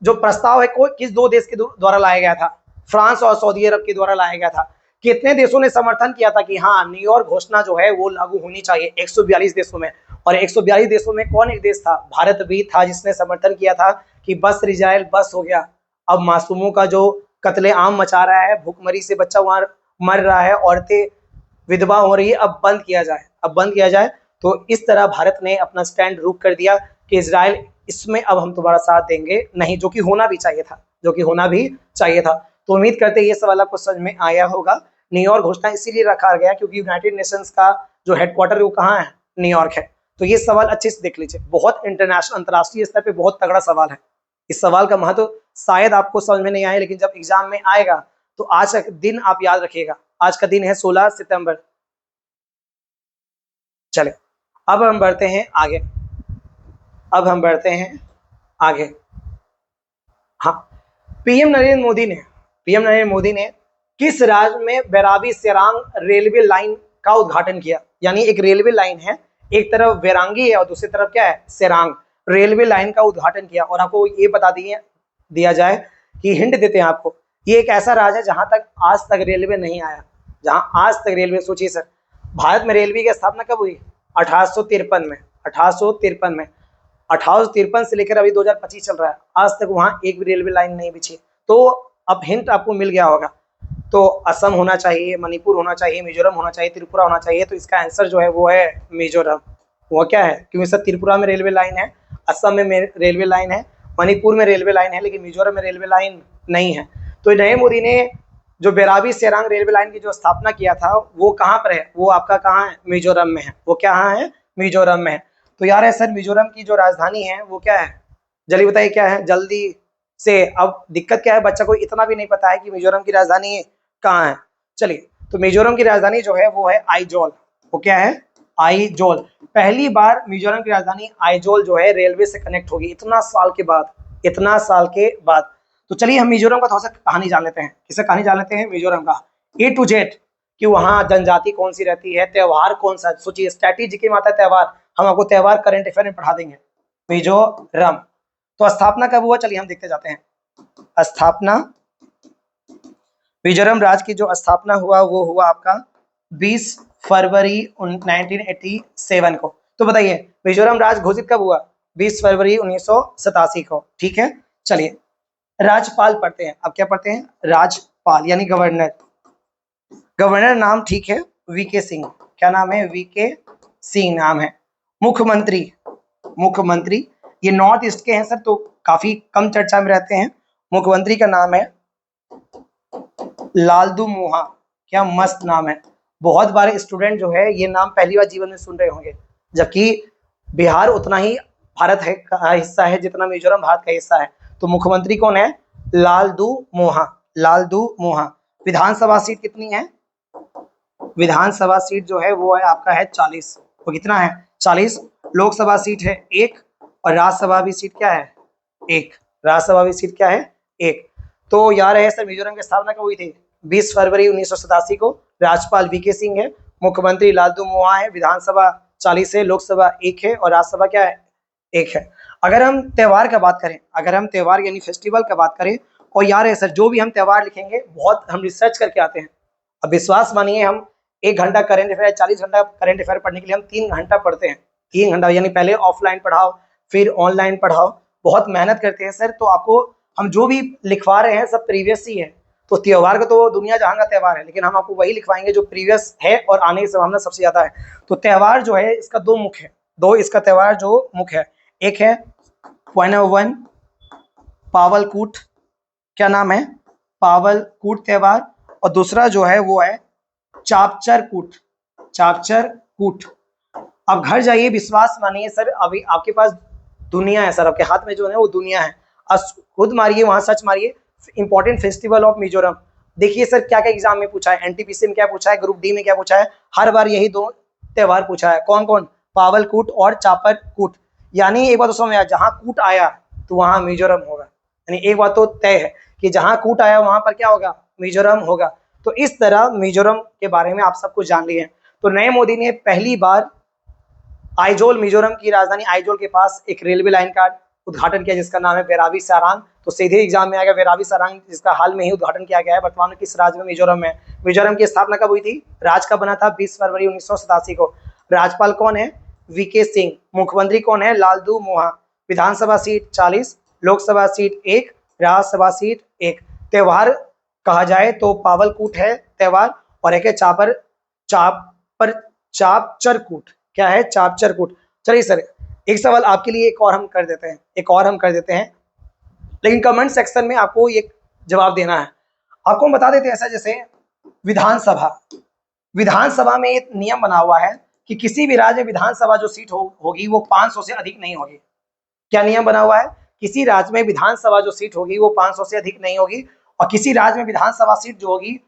जो प्रस्ताव है कोई किस दो देश के द्वारा लाया गया था? फ्रांस और सऊदी अरब के द्वारा लाया गया था। कितने देशों ने समर्थन किया था कि हाँ न्यूयॉर्क घोषणा जो है वो लागू होनी चाहिए? 142 देशों में। और 142 देशों में कौन एक देश था? भारत भी था जिसने समर्थन किया था कि बस इजराइल बस हो गया, अब मासूमों का जो कत्लेआम मचा रहा है, भूखमरी से बच्चा वहां मर रहा है, औरतें विधवा हो रही है, अब बंद किया जाए, अब बंद किया जाए। तो इस तरह भारत ने अपना स्टैंड रुक कर दिया कि इजराइल इसमें अब हम तुम्हारा साथ देंगे नहीं, जो कि होना भी चाहिए था, जो कि होना भी चाहिए था। तो उम्मीद करते हैं ये सवाल आपको समझ में आया होगा। न्यूयॉर्क घोषणा इसीलिए रखा गया क्योंकि यूनाइटेड नेशंस का जो हेडक्वार्टर है वो कहाँ है, न्यूयॉर्क है। तो ये सवाल अच्छे से देख लीजिए, बहुत इंटरनेशनल अंतर्राष्ट्रीय स्तर पे बहुत तगड़ा सवाल है। इस सवाल का महत्व शायद आपको समझ में नहीं आए, लेकिन जब एग्जाम में आएगा तो आज का दिन आप याद रखिएगा। आज का दिन है 16 सितंबर। चले अब हम बढ़ते हैं आगे, अब हम बढ़ते हैं आगे। हाँ, पीएम नरेंद्र मोदी ने किस राज्य में बैराबी सेरांग रेलवे लाइन का उद्घाटन किया? यानी एक रेलवे लाइन है, एक तरफ बैरांगी है और दूसरी तरफ क्या है, सेरांग। रेलवे लाइन का उद्घाटन किया। और आपको ये बता दिया जाए कि हिंट देते हैं आपको, ये एक ऐसा राज्य है जहां तक आज तक रेलवे नहीं आया, जहां आज तक रेलवे। सोचिए सर, भारत में रेलवे की स्थापना कब हुई? 1853 में। 1853 में, 1853 से लेकर अभी 2025 चल रहा है, आज तक वहां एक भी रेलवे लाइन नहीं बिछी। तो अब हिंट आपको मिल गया होगा। तो असम होना चाहिए, मणिपुर होना चाहिए, मिजोरम होना चाहिए, त्रिपुरा होना चाहिए। तो इसका आंसर जो है वो है मिजोरम। वो क्या है, क्योंकि सर त्रिपुरा में रेलवे लाइन है, असम में रेलवे लाइन है, मणिपुर में रेलवे लाइन है, लेकिन मिजोरम में रेलवे लाइन नहीं है। तो नरेंद्र मोदी ने जो बैराबी सेरांग रेलवे लाइन की जो स्थापना किया था वो कहाँ पर है? वो आपका कहाँ है? मिजोरम में है। वो कहाँ है? मिजोरम में है। तो यार है सर, मिजोरम की जो राजधानी है वो क्या है? जल्दी बताइए क्या है जल्दी से। अब दिक्कत क्या है, बच्चा को इतना भी नहीं पता है कि मिजोरम की राजधानी कहाँ है। चलिए, तो मिजोरम की राजधानी जो है वो है आइजोल। वो क्या है? आइजोल। पहली बार मिजोरम की राजधानी आइजोल जो है रेलवे से कनेक्ट होगी, इतना साल के बाद, इतना साल के बाद। तो चलिए हम मिजोरम का थोड़ा सा कहानी जान लेते हैं। किससे कहानी जान लेते हैं? मिजोरम का A to Z, कि वहाँ जनजाति कौन सी रहती है, त्योहार कौन सा। सोचिए, स्ट्रैटेजी में आता है त्योहार, हम आपको त्योहार करंट अफेयर में पढ़ा देंगे। मिजोरम तो स्थापना कब हुआ? चलिए हम देखते जाते हैं। स्थापना, मिजोरम राज्य की जो स्थापना हुआ वो हुआ आपका 20 फरवरी 1987 को। तो बताइए मिजोरम राज्य घोषित कब हुआ? 20 फरवरी 1987 को। ठीक है, चलिए राज्यपाल पढ़ते हैं। अब क्या पढ़ते हैं? राज्यपाल यानी गवर्नर। गवर्नर नाम ठीक है वीके सिंह। क्या नाम है? वीके सिंह नाम है। मुख्यमंत्री, मुख्यमंत्री ये नॉर्थ ईस्ट के हैं सर, तो काफी कम चर्चा में रहते हैं। मुख्यमंत्री का नाम है लालदू मोहा। क्या मस्त नाम है। बहुत बार स्टूडेंट जो है ये नाम पहली बार जीवन में सुन रहे होंगे, जबकि बिहार उतना ही भारत है का हिस्सा है जितना मिजोरम भारत का हिस्सा है। तो मुख्यमंत्री कौन है? लालदू मोहा। लालदू मोहा। विधानसभा सीट कितनी है? विधानसभा सीट जो है वो है आपका है 40। वो कितना है? 40। लोकसभा सीट है 1 और राज्यसभा भी सीट क्या है? 1। राज्यसभा भी सीट क्या है? 1। तो यार है सर, मिजोरम की स्थापना कब हुई थी? 20 फरवरी 1987 को। राज्यपाल वीके सिंह है, मुख्यमंत्री लालदू मोहा है, विधानसभा 40 है, लोकसभा 1 है और राज्यसभा क्या है? 1 है। अगर हम त्योहार का बात करें, अगर हम त्योहार यानी फेस्टिवल का बात करें, और यार है सर जो भी हम त्योहार लिखेंगे बहुत हम रिसर्च करके आते हैं। अब विश्वास मानिए, हम 1 घंटा करेंट अफेयर, 40 घंटा करेंट अफेयर पढ़ने के लिए हम 3 घंटा पढ़ते हैं। 3 घंटा यानी पहले ऑफलाइन पढ़ाओ फिर ऑनलाइन पढ़ाओ, बहुत मेहनत करते हैं सर। तो आपको हम जो भी लिखवा रहे हैं सब प्रीवियस ही है। तो त्योहार का तो दुनिया जहां का त्योहार है, लेकिन हम आपको वही लिखवाएंगे जो प्रीवियस है और आने की संभावना सबसे ज्यादा है। तो त्योहार जो है इसका 2 मुख्य है, 2 इसका त्योहार जो मुख्य है। एक है पॉइंट नंबर 1 पावलकूट। क्या नाम है? पावलकूट त्योहार। और दूसरा जो है वो है चापचरकूट। चापचरकूट। अब घर जाइए, विश्वास मानिए सर, अभी आपके पास दुनिया है सर, आपके हाथ में जो है वो दुनिया है। खुद मारिए वहां, सर्च मारिए इंपॉर्टेंट फेस्टिवल ऑफ मिजोरम। देखिए सर क्या क्या एग्जाम में पूछा है, एनटीपीसी में क्या पूछा है, ग्रुप डी में क्या पूछा है। हर बार यही 2 त्योहार पूछा है। कौन कौन? पावलकूट और चापरकूट। यानी एक बात तो समझ में आया, जहां कूट आया तो वहां मिजोरम होगा। यानी एक बात तो तय है कि जहां कूट आया वहां पर क्या होगा? मिजोरम होगा। तो इस तरह मिजोरम के बारे में आप सब कुछ जान लिए। तो नए मोदी ने पहली बार आइजोल, मिजोरम की राजधानी आइजोल के पास एक रेलवे लाइन का उद्घाटन किया जिसका नाम है बैराबी सारांग। तो सीधे एग्जाम में आएगा बैराबी सारांग, जिसका हाल में ही उद्घाटन किया गया है। वर्तमान में किस राज्य में? मिजोरम में। मिजोरम की स्थापना कब हुई थी? राज्य कब बना था? 20 फरवरी 1987 को। राज्यपाल कौन है? वीके सिंह। मुख्यमंत्री कौन है? लालदू मोहा। विधानसभा सीट 40, लोकसभा सीट 1, राज्यसभा सीट 1। त्योहार कहा जाए तो पावलकूट है त्योहार, और एक है चापचरकूट। क्या है? चापचरकूट। चलिए सर एक सवाल आपके लिए एक और हम कर देते हैं, लेकिन कमेंट सेक्शन में आपको ये जवाब देना है। आपको हम बता देते हैं ऐसा, जैसे विधानसभा। विधानसभा में एक नियम बना हुआ है कि किसी भी राज्य में विधानसभा जो सीट होगी वो 500 से अधिक नहीं होगी। क्या नियम बना हुआ है? किसी राज्य में विधानसभा जो सीट होगी वो 500 से अधिक नहीं होगी, और किसी राज्य में विधानसभा सीट जो होगी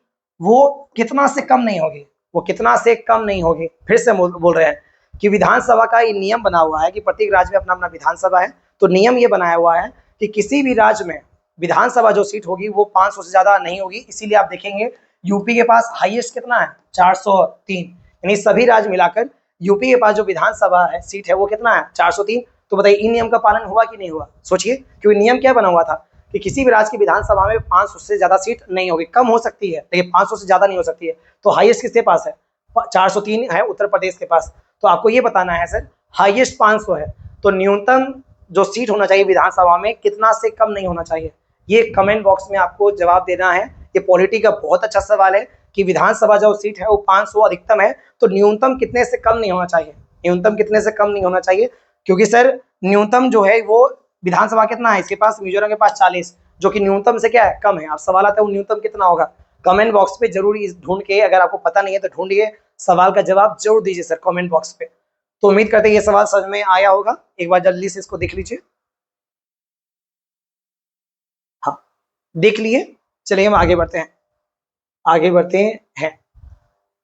वो कितना से कम नहीं होगी, वो कितना से कम नहीं होगी। फिर से बोल रहे हैं कि विधानसभा का ये नियम बना हुआ है कि प्रत्येक राज्य में अपना अपना विधानसभा है, तो नियम ये बनाया हुआ है कि किसी भी राज्य में विधानसभा जो सीट होगी वो 500 से ज्यादा नहीं होगी। इसीलिए आप देखेंगे यूपी के पास हाईएस्ट कितना है? 403। यानी सभी राज्य मिलाकर यूपी के पास जो विधानसभा है सीट है वो कितना है? 403। तो बताइए इन नियम का पालन हुआ कि नहीं हुआ? सोचिए, क्योंकि नियम क्या बना हुआ था कि किसी भी राज्य की विधानसभा में 500 से ज्यादा सीट नहीं होगी, कम हो सकती है लेकिन 500 से ज्यादा नहीं हो सकती है। तो हाईएस्ट किसके पास है? 403 है उत्तर प्रदेश के पास। तो आपको ये बताना है सर, हाईएस्ट 500 है तो न्यूनतम जो सीट होना चाहिए विधानसभा में कितना से कम नहीं होना चाहिए? ये कमेंट बॉक्स में आपको जवाब देना है। ये पॉलिटी का बहुत अच्छा सवाल है कि विधानसभा जो सीट है वो 500 अधिकतम है तो न्यूनतम कितने से कम नहीं होना चाहिए? न्यूनतम कितने से कम नहीं होना चाहिए? क्योंकि सर न्यूनतम जो है वो विधानसभा कितना है इसके पास? मिजोरम के पास 40, जो कि न्यूनतम से क्या है? कम है। अब सवाल आता है वो न्यूनतम कितना होगा? कमेंट बॉक्स पे जरूर ढूंढ के, अगर आपको पता नहीं है तो ढूंढिए, सवाल का जवाब जरूर दीजिए सर कमेंट बॉक्स पे। तो उम्मीद करते हैं ये सवाल समझ में आया होगा। एक बार जल्दी से इसको देख लीजिए। हाँ, देख लिए। चलिए हम आगे बढ़ते हैं, आगे बढ़ते हैं।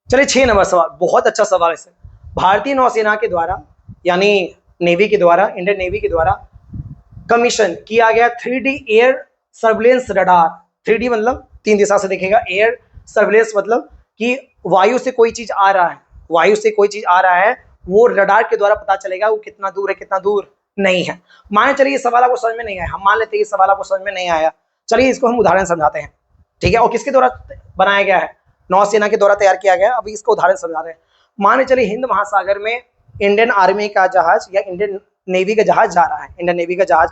चलिए 6 नंबर सवाल, बहुत अच्छा सवाल है सर। भारतीय नौसेना के द्वारा, यानी नेवी के द्वारा, इंडियन नेवी के द्वारा कमीशन किया गया 3D air surveillance radar. 3D मतलब 3 दिशा से देखेगा, एयर सर्विलेंस मतलब कि वायु से कोई चीज आ रहा है, वायु से कोई चीज आ रहा है वो रडार के द्वारा पता चलेगा वो कितना दूर है कितना दूर नहीं है। मान चलिए ये सवाल आपको समझ में नहीं आया, हम मान लेते हैं ये सवाल आपको समझ में नहीं आया। चलिए इसको हम उदाहरण समझाते हैं, ठीक है? और किसके द्वारा बनाया गया है? नौसेना के द्वारा तैयार किया गया। अभी इसको उदाहरण समझा रहे हैं। मान चलिए हिंद महासागर में इंडियन आर्मी का जहाज या इंडियन नेवी का जहाज जा रहा है, इंडियन नेवी का जहाज,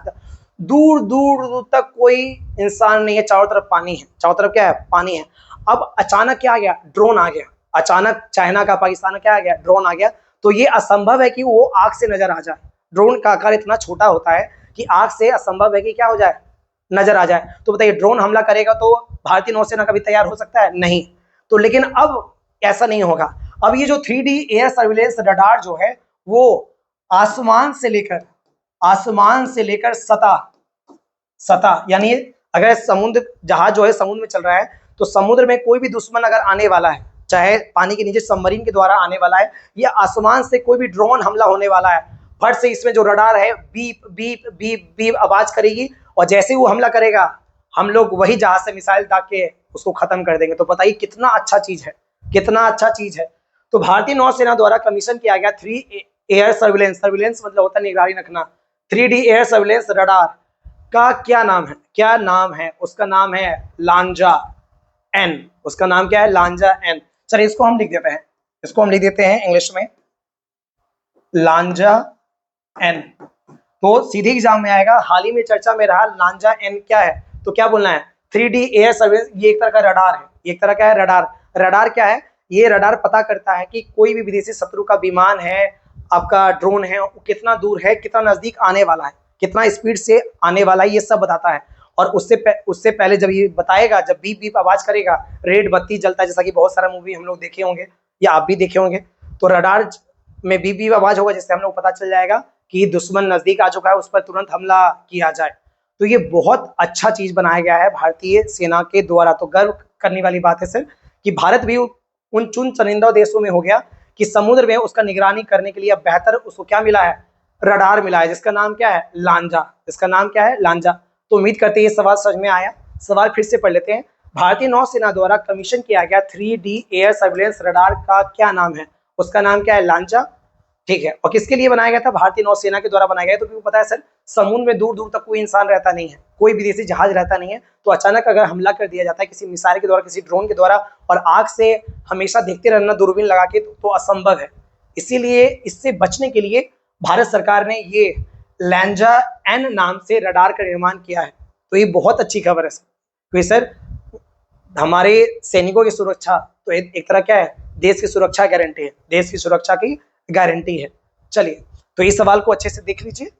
दूर दूर दूर तक कोई इंसान नहीं है, चारों तरफ पानी है, चारों तरफ क्या है? पानी है। अब अचानक क्या आ गया? ड्रोन आ गया। अचानक चाइना का, पाकिस्तान का क्या आ गया? ड्रोन आ गया। तो ये असंभव है कि वो आग से नजर आ जाए। ड्रोन का आकार इतना छोटा होता है कि आग से असंभव है कि क्या हो जाए? नजर आ जाए। तो बताइए ड्रोन हमला करेगा तो भारतीय नौसेना कभी तैयार हो सकता है? नहीं। तो लेकिन अब ऐसा नहीं होगा। अब ये जो 3D एयर सर्विलेंस रडार जो है वो आसमान से लेकर सतह यानी अगर समुद्र जहाज जो है समुद्र में चल रहा है तो समुद्र में कोई भी दुश्मन अगर आने वाला है, चाहे पानी के नीचे सबमरीन के द्वारा आने वाला है या आसमान से कोई भी ड्रोन हमला होने वाला है, फट से इसमें जो रडार है बीप बीप बीप बीप आवाज करेगी और जैसे ही वो हमला करेगा हम लोग वही जहाज से मिसाइल दाग के उसको खत्म कर देंगे। तो बताइए कितना अच्छा चीज है, कितना अच्छा चीज है। तो भारतीय नौसेना द्वारा कमीशन किया गया 3 एयर सर्विलेंस मतलब होता है निगरानी रखना, 3D एयर सर्विलेंस रडार का क्या नाम है? क्या नाम है? उसका नाम है लांजा एन। उसका नाम क्या है? लांजा एन। चलिए इसको हम लिख देते हैं, इसको हम लिख देते हैं इंग्लिश में लांजा एन। तो सीधे एग्जाम में आएगा, हाल ही में चर्चा में रहा लांजा एन क्या है? तो क्या बोलना है? 3D एयर सर्विलेंस, ये एक तरह का रडार है। एक तरह का है रडार। रडार क्या है? ये रडार पता करता है कि कोई भी विदेशी शत्रु का विमान है, आपका ड्रोन है, वो कितना दूर है, कितना नजदीक आने वाला है, कितना स्पीड से आने वाला है, ये सब बताता है। और उससे पहले जब ये बताएगा, जब बीप बीप आवाज करेगा, रेड बत्ती जलता है, जैसा कि बहुत सारा मूवी हम लोग देखे होंगे या आप भी देखे होंगे, तो रडार में बीप बीप आवाज होगा जिससे हम लोग पता चल जाएगा कि दुश्मन नजदीक आ चुका है, उस पर तुरंत हमला किया जाए। तो ये बहुत अच्छा चीज बनाया गया है भारतीय सेना के द्वारा। तो गर्व करने वाली बात है सर कि भारत भी उन चुनिंदा देशों में हो गया कि समुद्र में उसका निगरानी करने के लिए अब बेहतर उसको क्या मिला है? रडार मिला है, जिसका नाम क्या है? लांजा। इसका नाम क्या है? लांजा। तो उम्मीद करते हैं ये सवाल समझ में आया। सवाल फिर से पढ़ लेते हैं। भारतीय नौसेना द्वारा कमीशन किया गया 3D एयर सर्विलेंस रडार का क्या नाम है? उसका नाम क्या है? लांजा। ठीक है। और किसके लिए बनाया गया था? भारतीय नौसेना के द्वारा बनाया गया। तो क्यों पता है सर, समुद्र में दूर दूर तक कोई इंसान रहता नहीं है, कोई विदेशी जहाज रहता नहीं है, तो अचानक अगर हमला कर दिया जाता है किसी मिसाइल के द्वारा, किसी ड्रोन के द्वारा, और आग से हमेशा देखते रहना दूरबीन लगा के, तो असंभव है। इसीलिए इससे बचने के लिए भारत सरकार ने ये लैंजा एन नाम से रडार का निर्माण किया है। तो ये बहुत अच्छी खबर है सर, क्योंकि सर हमारे सैनिकों की सुरक्षा तो एक तरह क्या है? देश की सुरक्षा गारंटी है, देश की सुरक्षा की गारंटी है। चलिए तो इस सवाल को अच्छे से देख लीजिए।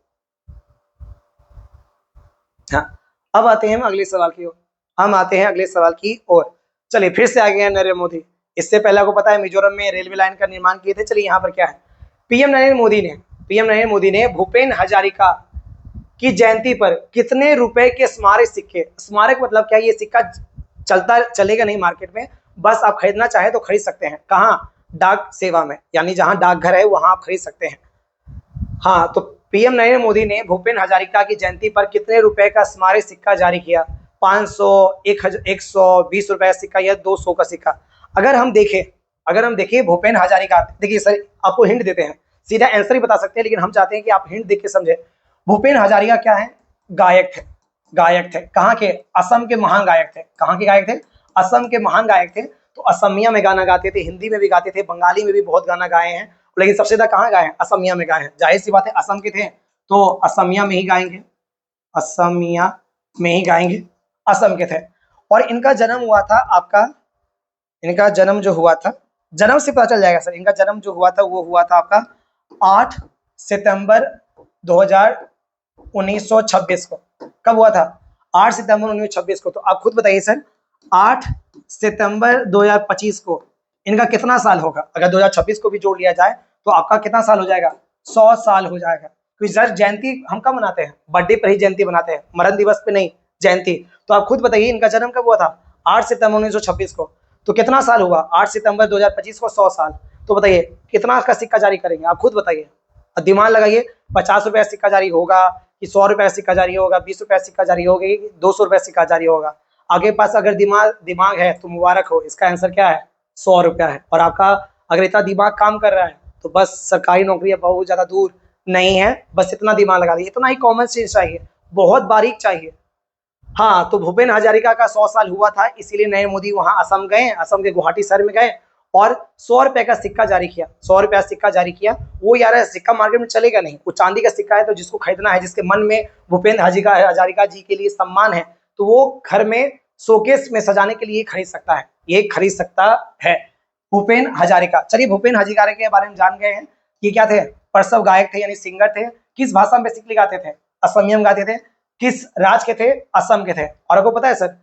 हाँ, अब आते हैं हम अगले सवाल की ओर। चलिए फिर से आ गए हैं नरेंद्र मोदी। इससे पहले आपको पता है मिजोरम में रेलवे लाइन का निर्माण किए थे। चलिए यहाँ पर क्या है, पीएम नरेंद्र मोदी ने भूपेन हजारिका की जयंती पर कितने रुपए के स्मारक सिक्के, स्मारक मतलब क्या, ये सिक्का चलेगा नहीं मार्केट में, बस आप खरीदना चाहे तो खरीद सकते हैं। कहाँ? डाक सेवा में, यानी जहां डाकघर है वहां आप खरीद सकते हैं। हाँ, तो पीएम नरेंद्र मोदी ने भूपेन हजारिका की जयंती पर कितने रुपए का स्मारक सिक्का जारी किया? 500, 120 रुपए का सिक्का या 200 का सिक्का? अगर हम देखें भूपेन हजारिका, देखिए सर आपको हिंट देते हैं, सीधा आंसर ही बता सकते हैं लेकिन हम चाहते हैं कि आप हिंट देख के समझे। भूपेन हजारिका क्या है? गायक थे। कहाँ के? असम के महान गायक थे। कहाँ के गायक थे? असम के महान गायक थे। तो असमिया में गाना गाते थे, हिंदी में भी गाते थे, बंगाली में भी बहुत गाना गाए हैं, लेकिन सबसे ज्यादा कहाँ गाए हैं? असमिया में गाए हैं। जाहिर सी बात है असम के थे तो असमिया में ही गाएंगे, असमिया में ही गाएंगे, असम के थे। और इनका जन्म हुआ था आपका, इनका जन्म जो हुआ था, जन्म से पता चल जाएगा सर, इनका जन्म जो हुआ था वो हुआ था आपका 8 सितंबर 1926 को। कब हुआ था? 8 सितंबर 1926 को। तो आप खुद बताइए सर, 8 सितंबर 2025 को इनका कितना साल होगा? अगर 2026 को भी जोड़ लिया जाए तो आपका कितना साल हो जाएगा? 100 साल हो जाएगा। क्योंकि सर जयंती हम कब मनाते हैं? बर्थडे पर ही जयंती मनाते हैं, मरण दिवस पे नहीं, जयंती। तो आप खुद बताइए इनका जन्म कब हुआ था? 8 सितंबर 1926 को। तो कितना साल हुआ? 8 सितंबर 2025 को 100 साल। तो बताइए कितना का सिक्का जारी करेंगे? आप खुद बताइए, दिमाग लगाइए। 50 रुपए का सिक्का जारी होगा कि 100 रुपए का सिक्का जारी होगा, 20 रुपए का सिक्का जारी होगा, 200 रुपए सिक्का जारी होगा? आपके पास अगर दिमाग है तो मुबारक हो, इसका आंसर क्या है? 100 रुपया है। और आपका अगर इतना दिमाग काम कर रहा है तो बस सरकारी नौकरी बहुत ज्यादा दूर नहीं है, बस इतना दिमाग लगा दीजिए, इतना ही कॉमन सेंस चाहिए, बहुत बारीक चाहिए। हाँ, तो भूपेन हजारिका का 100 साल हुआ था, इसीलिए नरेंद्र मोदी वहां असम गए, असम के गुवाहाटी शहर में गए और 100 रुपए का सिक्का जारी किया। 100 रुपया सिक्का जारी किया। वो यार सिक्का मार्केट में चलेगा नहीं, वो चांदी का सिक्का है, तो जिसको खरीदना है, जिसके मन में भूपेन हजारिका जी के लिए सम्मान है, तो वो घर में शोकेस में सजाने के लिए खरीद सकता है, ये खरीद सकता है भूपेन हजारिका। चलिए भूपेन हजारिका के बारे में जान गए हैं। ये क्या थे? प्रसव गायक थे, यानी सिंगर थे। किस भाषा में बेसिकली गाते थे? असमिया में गाते थे। किस राज्य के थे? असम के थे। और आपको पता है सर,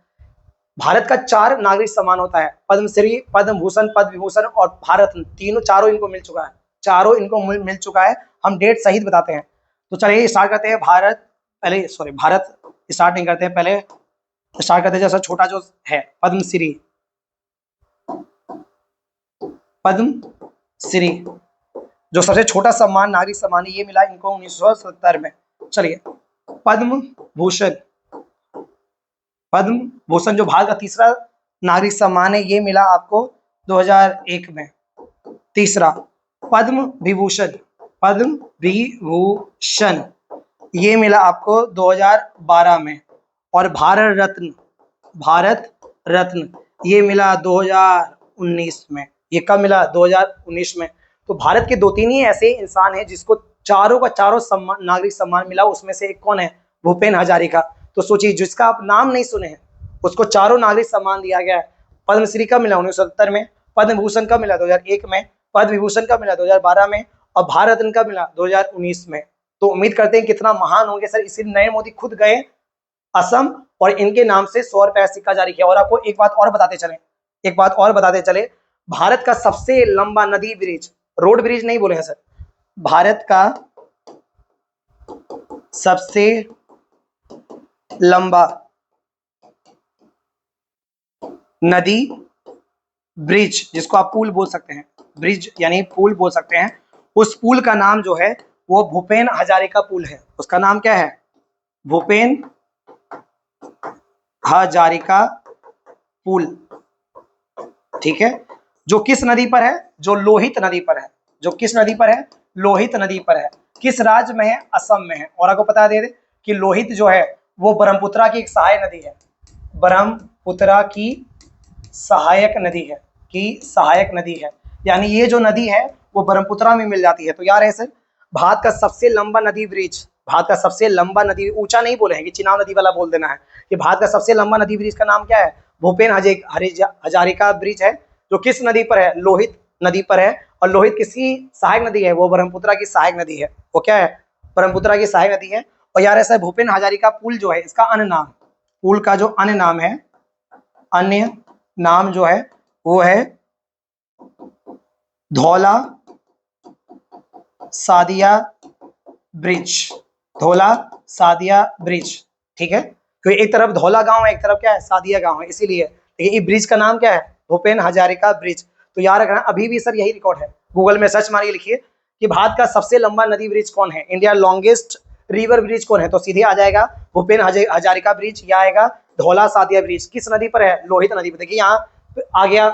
भारत का 4 नागरिक सम्मान होता है, पद्मश्री, पद्म भूषण, पद्म विभूषण और भारत रत्न, चारों इनको मिल चुका है, चारों इनको मिल चुका है। हम डेट सहित बताते हैं। तो चलिए स्टार्ट करते हैं। भारत स्टार्ट नहीं करते हैं, पहले स्टार्ट करते हैं जैसा छोटा जो है पद्मश्री, जो सबसे छोटा सम्मान, नागरिक सम्मान, ये मिला इनको 1970 में। चलिए पद्म भूषण जो भारत का तीसरा नागरिक सम्मान है, ये मिला आपको 2001 में। तीसरा पद्म विभूषण ये मिला आपको 2012 में। और भारत रत्न ये मिला 2019 में। ये कब मिला? 2019 में। तो भारत के 2-3 ही ऐसे इंसान हैं जिसको चारों का चारों सम्मान, नागरिक सम्मान मिला। उसमें से एक कौन है? भूपेन हजारिका। तो सोचिए, जिसका आप नाम नहीं सुने हैं उसको चारों नागरिक सम्मान दिया गया है। पद्मश्री कब मिला? 1970 में। पद्म भूषण कब मिला? 2001 में। पद्म विभूषण कब मिला? 2012 में। और भारत रत्न कब मिला? 2019 में। तो उम्मीद करते हैं कितना महान होंगे सर, इसीलिए नरेंद्र मोदी खुद गए असम और इनके नाम से 100 रुपए सिक्का जारी किया। और आपको एक बात और बताते चले, भारत का सबसे लंबा नदी ब्रिज, रोड ब्रिज नहीं बोले हैं सर, भारत का सबसे लंबा नदी ब्रिज, जिसको आप पुल बोल सकते हैं, ब्रिज यानी पुल बोल सकते हैं, उस पुल का नाम जो है वो भूपेन हजारिका पुल है। उसका नाम क्या है? भूपेन हजारिका पुल। ठीक है। जो किस नदी पर है? जो लोहित नदी पर है। जो किस नदी पर है? लोहित नदी पर है। किस राज्य में है? असम में है। और आपको बता दे कि लोहित जो है वो ब्रह्मपुत्रा की एक सहायक नदी है, ब्रह्मपुत्रा की सहायक नदी है, यानी ये जो नदी है वो ब्रह्मपुत्रा में मिल जाती है। तो यार ऐसे भारत का सबसे लंबा नदी ब्रिज, भारत का सबसे लंबा नदी, ऊंचा नहीं बोले हैं कि चिनाब नदी वाला बोल देना है, कि भारत का सबसे लंबा नदी ब्रिज का नाम क्या है? भूपेन हजारिका ब्रिज है। जो किस नदी पर है? लोहित नदी पर है। और लोहित किसकी सहायक नदी है? वो ब्रह्मपुत्रा की सहायक नदी है। वो क्या है? ब्रह्मपुत्रा की सहायक नदी है। और यार ऐसा भूपेन हजारिका पुल जो है, इसका अन्य नाम, पुल का जो अन्य नाम है, अन्य नाम जो है वो है धौला सादिया ब्रिज, धौला सादिया ब्रिज, ठीक है। क्योंकि एक तरफ धौला गांव है, एक तरफ क्या है, सादिया गांव है, इसीलिए। ये ब्रिज का नाम क्या है, भूपेन हजारिका ब्रिज। तो याद रखना, अभी भी सर यही रिकॉर्ड है। गूगल में सर्च मारिए, लिखिए कि भारत का सबसे लंबा नदी ब्रिज कौन है, इंडिया लॉन्गेस्ट रिवर ब्रिज कौन है, तो सीधे आ जाएगा भूपेन हजारिका ब्रिज, या आएगा धौला सादिया ब्रिज। किस नदी पर है, लोहित नदी पर। देखिए यहाँ आ गया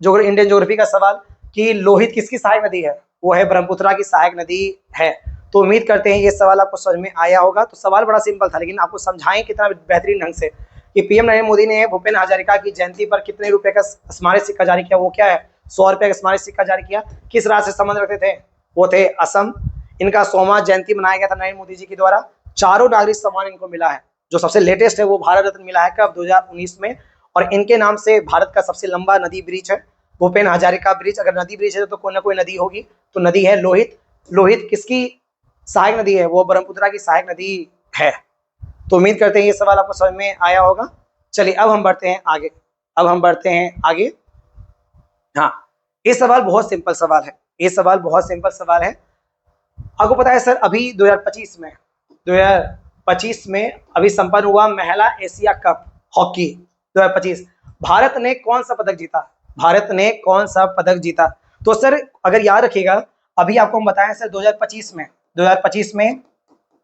इंडियन ज्योग्राफी का सवाल कि लोहित किसकी सहायक नदी है, वो है ब्रह्मपुत्रा की सहायक नदी है। तो उम्मीद करते हैं ये सवाल आपको समझ में आया होगा। तो सवाल बड़ा सिंपल था, लेकिन आपको समझाएं कितना बेहतरीन ढंग से कि पीएम नरेंद्र मोदी ने भूपेन हजारिका की जयंती पर कितने रुपए का स्मारक सिक्का जारी किया, वो क्या है, 100 रुपए का स्मारक सिक्का जारी किया। किस राज्य से संबंध रखते थे, वो थे असम। इनका 100वां जयंती मनाया गया था नरेंद्र मोदी जी के द्वारा। चारों नागरिक सम्मान इनको मिला है। जो सबसे लेटेस्ट है वो भारत रत्न मिला है, कब, 2019 में। और इनके नाम से भारत का सबसे लंबा नदी ब्रिज है भूपेन हजारिका ब्रिज। अगर नदी ब्रिज है तो कोई ना कोई नदी होगी, तो नदी है लोहित। लोहित किसकी सहायक नदी है, वो ब्रह्मपुत्रा की सहायक नदी है। तो उम्मीद करते हैं ये सवाल आपको समझ में आया होगा। चलिए अब हम बढ़ते हैं आगे, हाँ, ये सवाल बहुत सिंपल सवाल है, ये सवाल बहुत सिंपल सवाल है। आपको पता है सर, अभी 2025 में अभी संपन्न हुआ महिला एशिया कप हॉकी 2025। भारत ने कौन सा पदक जीता, भारत ने कौन सा पदक जीता। तो सर अगर याद रखिएगा, अभी आपको हम बताएं सर, 2025 में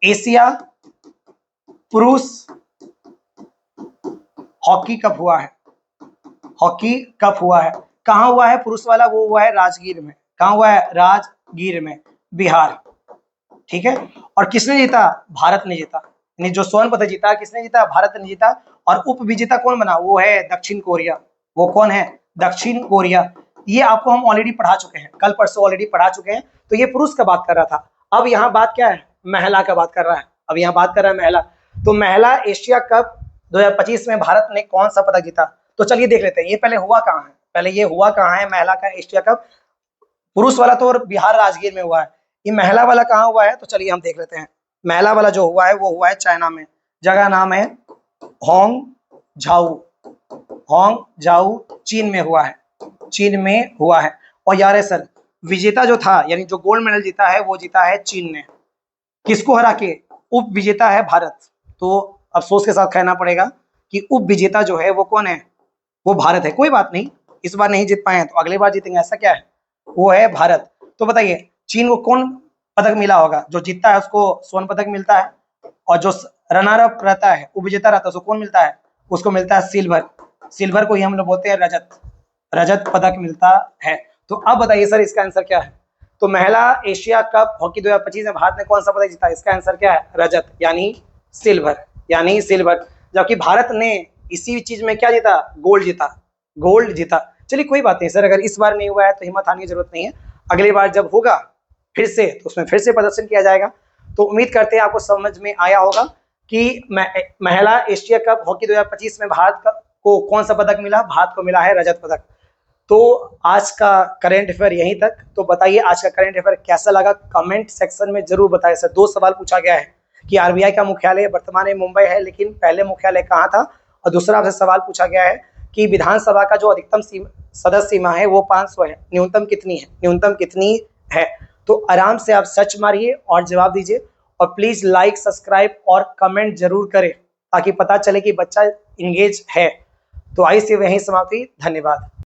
एशिया पुरुष हॉकी कप हुआ है, हॉकी कप हुआ है। कहाँ हुआ है पुरुष वाला, वो हुआ है राजगीर में। कहाँ हुआ है, राजगीर में, बिहार, ठीक है। और किसने जीता, भारत ने जीता। यानी जो स्वर्ण पदक जीता किसने जीता, भारत ने जीता। और उप विजेता कौन बना, वो है दक्षिण कोरिया। वो कौन है, दक्षिण कोरिया। ये आपको हम ऑलरेडी पढ़ा चुके हैं, कल परसों ऑलरेडी पढ़ा चुके हैं। तो ये पुरुष का बात कर रहा था। अब यहाँ बात क्या है, महिला का बात कर रहा है। अब यहाँ बात कर रहा है महिला। तो महिला एशिया कप 2025 में भारत ने कौन सा पदक जीता। तो चलिए देख लेते हैं, ये पहले हुआ कहाँ है, पहले ये हुआ कहाँ है महिला का एशिया कप। पुरुष वाला तो बिहार राजगीर में हुआ है, ये महिला वाला कहाँ हुआ है, तो चलिए हम देख लेते हैं। महिला वाला जो हुआ है वो हुआ है चाइना में, जगह नाम है होंग झाऊ, होंग झाऊ, चीन में हुआ है, चीन में हुआ है। और यार सर विजेता जो था, यानी जो गोल्ड मेडल जीता है वो जीता है चीन ने। किसको हरा के, उप विजेता है भारत। तो अफसोस के साथ कहना पड़ेगा कि उप विजेता जो है वो कौन है, वो भारत है। कोई बात नहीं, इस बार नहीं जीत पाए तो अगली बार जीतेंगे, ऐसा क्या है, वो है भारत। तो बताइए चीन को कौन पदक मिला होगा, जो जीतता है उसको स्वर्ण पदक मिलता है, और जो रनर अप रहता है, उपविजेता रहता है, उसको कौन मिलता है, उसको मिलता है सिल्वर। सिल्वर को ही हम लोग बोलते हैं रजत, रजत पदक मिलता है। तो अब बताइए सर इसका आंसर क्या है। तो महिला एशिया कप हॉकी 2025 में भारत ने कौन सा पदक जीता, इसका आंसर क्या है, रजत, यानी सिल्वर, यानी सिल्वर। जबकि भारत ने इसी चीज में क्या जीता, गोल्ड जीता, गोल्ड जीता। चलिए कोई बात नहीं सर, अगर इस बार नहीं हुआ है तो हिम्मत आने की जरूरत नहीं है, अगली बार जब होगा फिर से तो उसमें फिर से प्रदर्शन किया जाएगा। तो उम्मीद करते हैं आपको समझ में आया होगा कि महिला एशिया कप हॉकी 2025 में भारत को कौन सा पदक मिला, भारत को मिला है रजत पदक। तो आज का करंट अफेयर यहीं तक। तो बताइए आज का करंट अफेयर कैसा लगा, कमेंट सेक्शन में जरूर बताइए। सर 2 सवाल पूछा गया है कि आरबीआई का मुख्यालय वर्तमान में मुंबई है, लेकिन पहले मुख्यालय कहाँ था। और दूसरा आपसे सवाल पूछा गया है कि विधानसभा का जो अधिकतम सदस्य सीमा है वो 500 है, न्यूनतम कितनी है, न्यूनतम कितनी है। तो आराम से आप सर्च मारिए और जवाब दीजिए। और प्लीज लाइक, सब्सक्राइब और कमेंट जरूर करें ताकि पता चले कि बच्चा इंगेज है। तो आइए से वहीं समाप्ति, धन्यवाद।